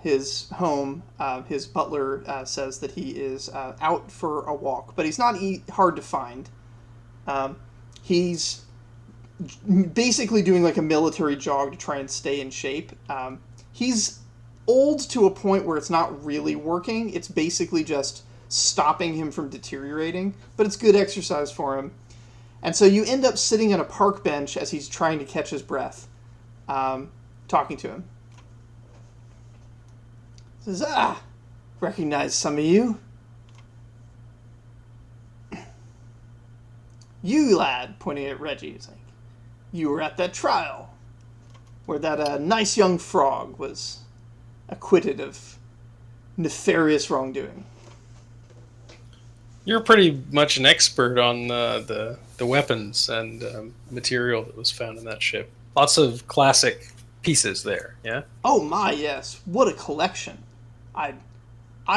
his home, his butler says that he is out for a walk, but he's not hard to find. He's basically doing like a military jog to try and stay in shape. He's old to a point where it's not really working. It's basically just stopping him from deteriorating, but it's good exercise for him. And so you end up sitting on a park bench as he's trying to catch his breath, talking to him. He says, recognize some of you. You, lad, pointing at Reggie, is like, you were at that trial where that nice young frog was acquitted of nefarious wrongdoing. You're pretty much an expert on the weapons and material that was found in that ship. Lots of classic pieces there, yeah? Oh my, yes. What a collection. I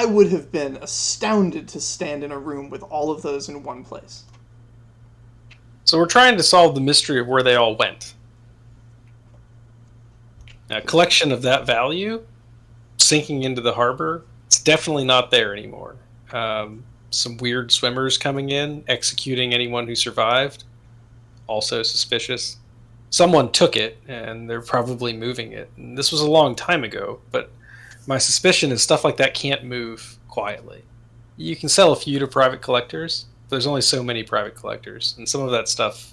would have been astounded to stand in a room with all of those in one place. So we're trying to solve the mystery of where they all went. A collection of that value sinking into the harbor, it's definitely not there anymore. Some weird swimmers coming in, executing anyone who survived, also suspicious. Someone took it, and they're probably moving it. And this was a long time ago, but my suspicion is stuff like that can't move quietly. You can sell a few to private collectors, but there's only so many private collectors, and some of that stuff,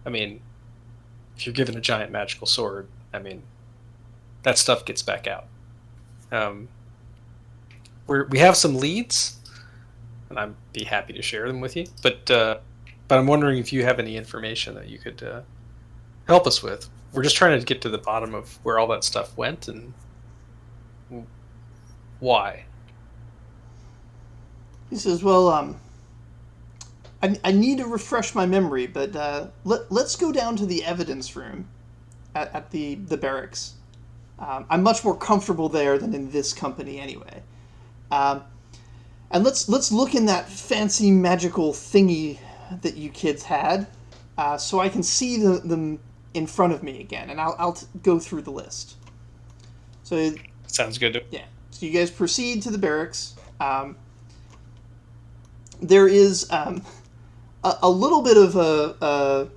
I mean, if you're given a giant magical sword, I mean, that stuff gets back out. We have some leads, and I'd be happy to share them with you, but I'm wondering if you have any information that you could help us with. We're just trying to get to the bottom of where all that stuff went and why. He says, well, I need to refresh my memory, but let's go down to the evidence room at the barracks. I'm much more comfortable there than in this company anyway. And let's look in that fancy magical thingy that you kids had, so I can see them in front of me again, and I'll go through the list. So sounds good. Yeah. So you guys proceed to the barracks. There is a little bit of a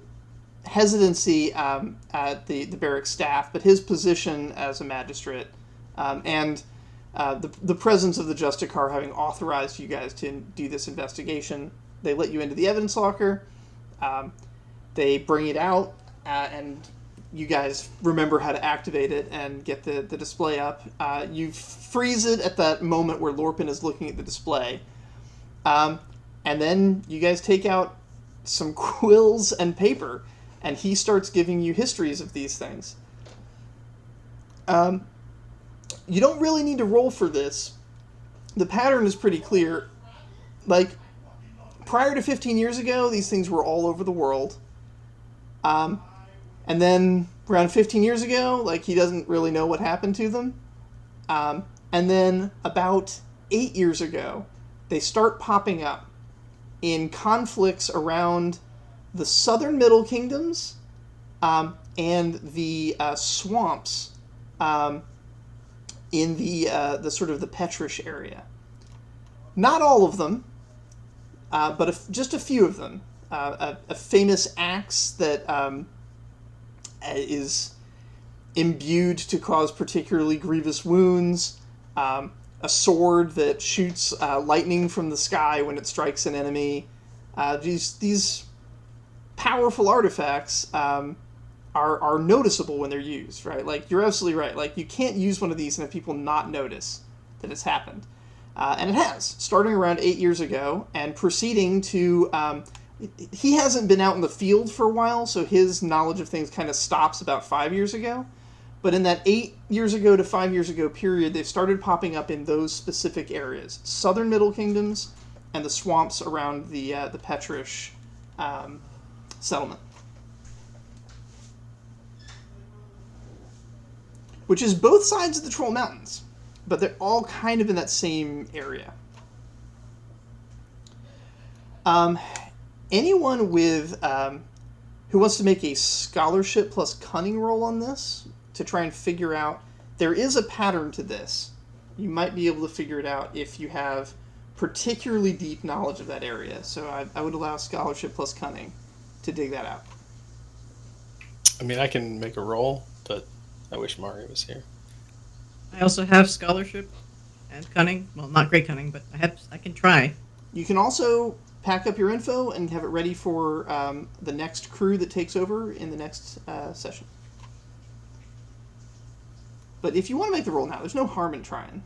hesitancy at the barracks staff, but his position as a magistrate and the presence of the Justicar having authorized you guys to do this investigation, they let you into the evidence locker. They bring it out, and you guys remember how to activate it and get the display up. You freeze it at that moment where Lorpin is looking at the display. And then you guys take out some quills and paper, and he starts giving you histories of these things. You don't really need to roll for this. The pattern is pretty clear. Like, prior to 15 years ago, these things were all over the world. And then around 15 years ago, like, he doesn't really know what happened to them. And then about 8 years ago, they start popping up in conflicts around the southern Middle Kingdoms and the swamps in the sort of the Petrish area. Not all of them, but just a few of them. A famous axe that is imbued to cause particularly grievous wounds. A sword that shoots lightning from the sky when it strikes an enemy. These powerful artifacts are noticeable when they're used, right? Like, you're absolutely right. Like, you can't use one of these and have people not notice that it's happened. And it has, starting around 8 years ago and proceeding to... he hasn't been out in the field for a while, so his knowledge of things kind of stops about 5 years ago. But in that 8 years ago to 5 years ago period, they've started popping up in those specific areas. Southern Middle Kingdoms and the swamps around the Petrish settlement. Which is both sides of the Troll Mountains, but they're all kind of in that same area. Anyone with who wants to make a scholarship plus cunning roll on this to try and figure out, there is a pattern to this. You might be able to figure it out if you have particularly deep knowledge of that area. So I would allow scholarship plus cunning to dig that out. I mean, I can make a roll, but I wish Mario was here. I also have scholarship and cunning. Well, not great cunning, but I can try. You can also pack up your info and have it ready for the next crew that takes over in the next session. But if you want to make the roll now, there's no harm in trying.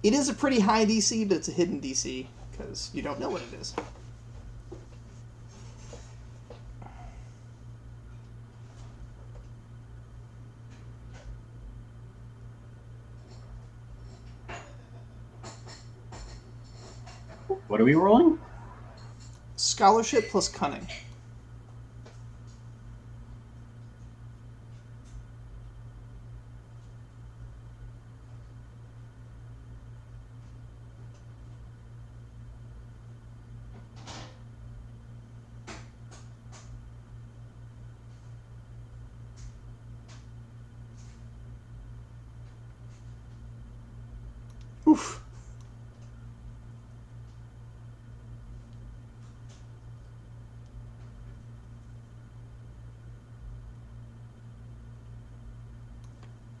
It is a pretty high DC, but it's a hidden DC, because you don't know what it is. What are we rolling? Scholarship plus cunning. Oof.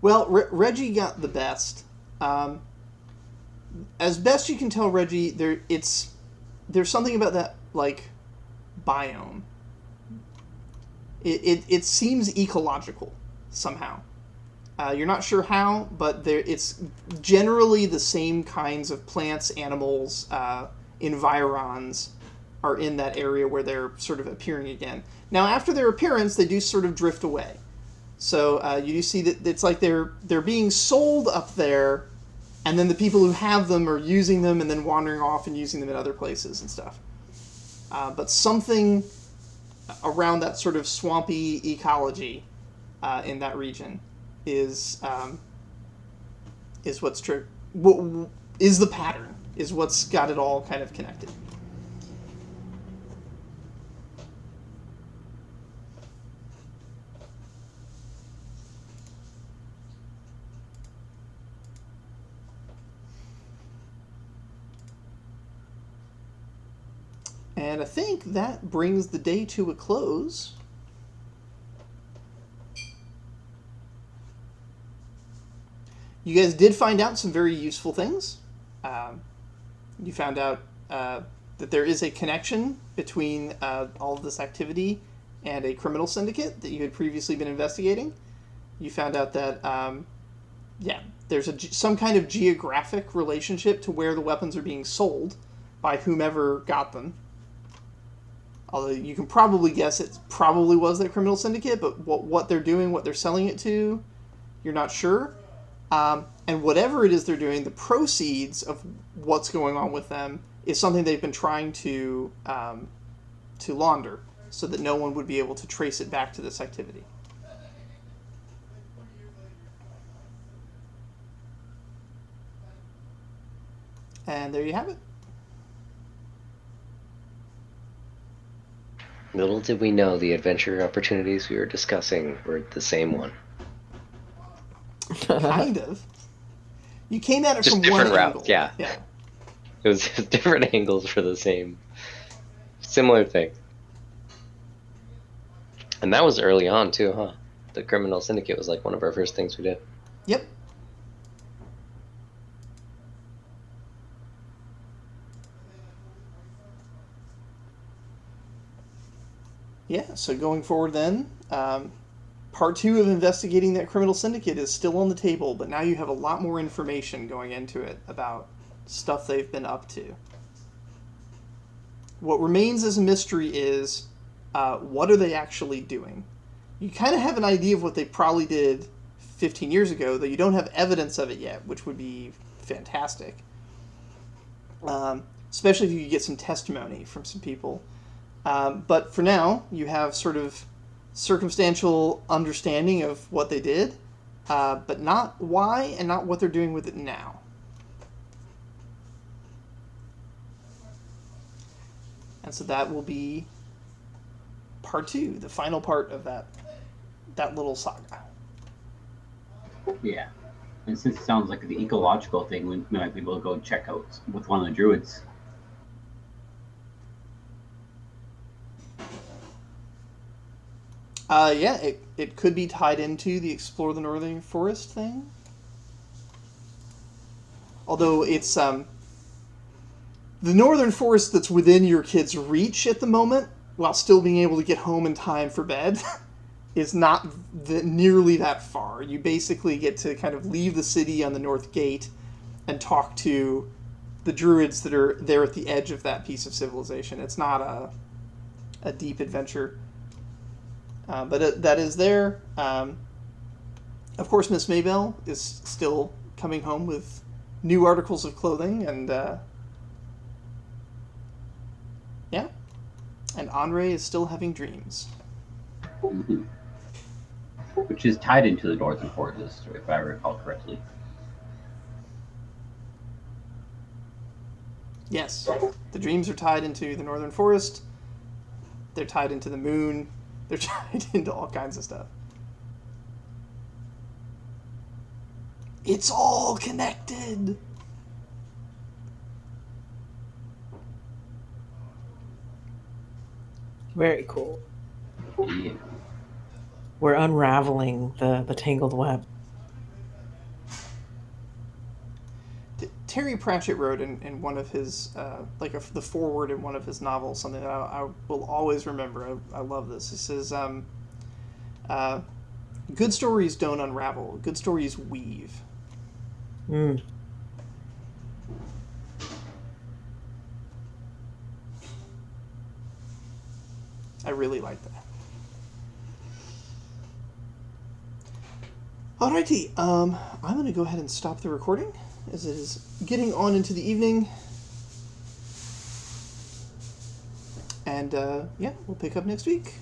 Well, Reggie got the best. As best you can tell, Reggie, there's something about that, like, biome. It seems ecological somehow. You're not sure how, but it's generally the same kinds of plants, animals, environs are in that area where they're sort of appearing again. Now, after their appearance, they do sort of drift away. So you do see that it's like they're being sold up there, and then the people who have them are using them and then wandering off and using them in other places and stuff. But something around that sort of swampy ecology in that region is what's true. What is the pattern? Is what's got it all kind of connected. And I think that brings the day to a close. You guys did find out some very useful things. You found out that there is a connection between all of this activity and a criminal syndicate that you had previously been investigating. You found out that, there's some kind of geographic relationship to where the weapons are being sold by whomever got them. Although you can probably guess it probably was that criminal syndicate, but what they're doing, what they're selling it to, you're not sure. And whatever it is they're doing, the proceeds of what's going on with them is something they've been trying to launder so that no one would be able to trace it back to this activity. And there you have it. Little did we know the adventure opportunities we were discussing were the same one. Kind of. You came at it Just from different one routes, angle. yeah. Yeah. It was different angles for the same, similar thing. And that was early on too, huh? The criminal syndicate was like one of our first things we did. Yep. Yeah, so going forward then, part 2 of investigating that criminal syndicate is still on the table, but now you have a lot more information going into it about stuff they've been up to. What remains as a mystery is, what are they actually doing? You kind of have an idea of what they probably did 15 years ago, though you don't have evidence of it yet, which would be fantastic. Especially if you could get some testimony from some people. But for now, you have sort of circumstantial understanding of what they did, but not why and not what they're doing with it now. And so that will be part 2, the final part of that little saga. Yeah. And since it sounds like the ecological thing, we might be able to go check out with one of the druids. It could be tied into the Explore the Northern Forest thing. Although it's the Northern Forest that's within your kid's reach at the moment, while still being able to get home in time for bed, is not nearly that far. You basically get to kind of leave the city on the North Gate and talk to the druids that are there at the edge of that piece of civilization. It's not a deep adventure. But that is there. Of course, Miss Maybell is still coming home with new articles of clothing, and and Henri is still having dreams. Mm-hmm. Which is tied into the Northern Forest, if I recall correctly. Yes, the dreams are tied into the Northern Forest. They're tied into the moon. They're tied into all kinds of stuff. It's all connected. Very cool. Yeah. We're unraveling the tangled web. Terry Pratchett wrote in one of his, the foreword in one of his novels, something that I will always remember. I love this. He says, good stories don't unravel. Good stories weave. Mm. I really like that. Alrighty, I'm going to go ahead and stop the recording, as it is getting on into the evening. And, we'll pick up next week.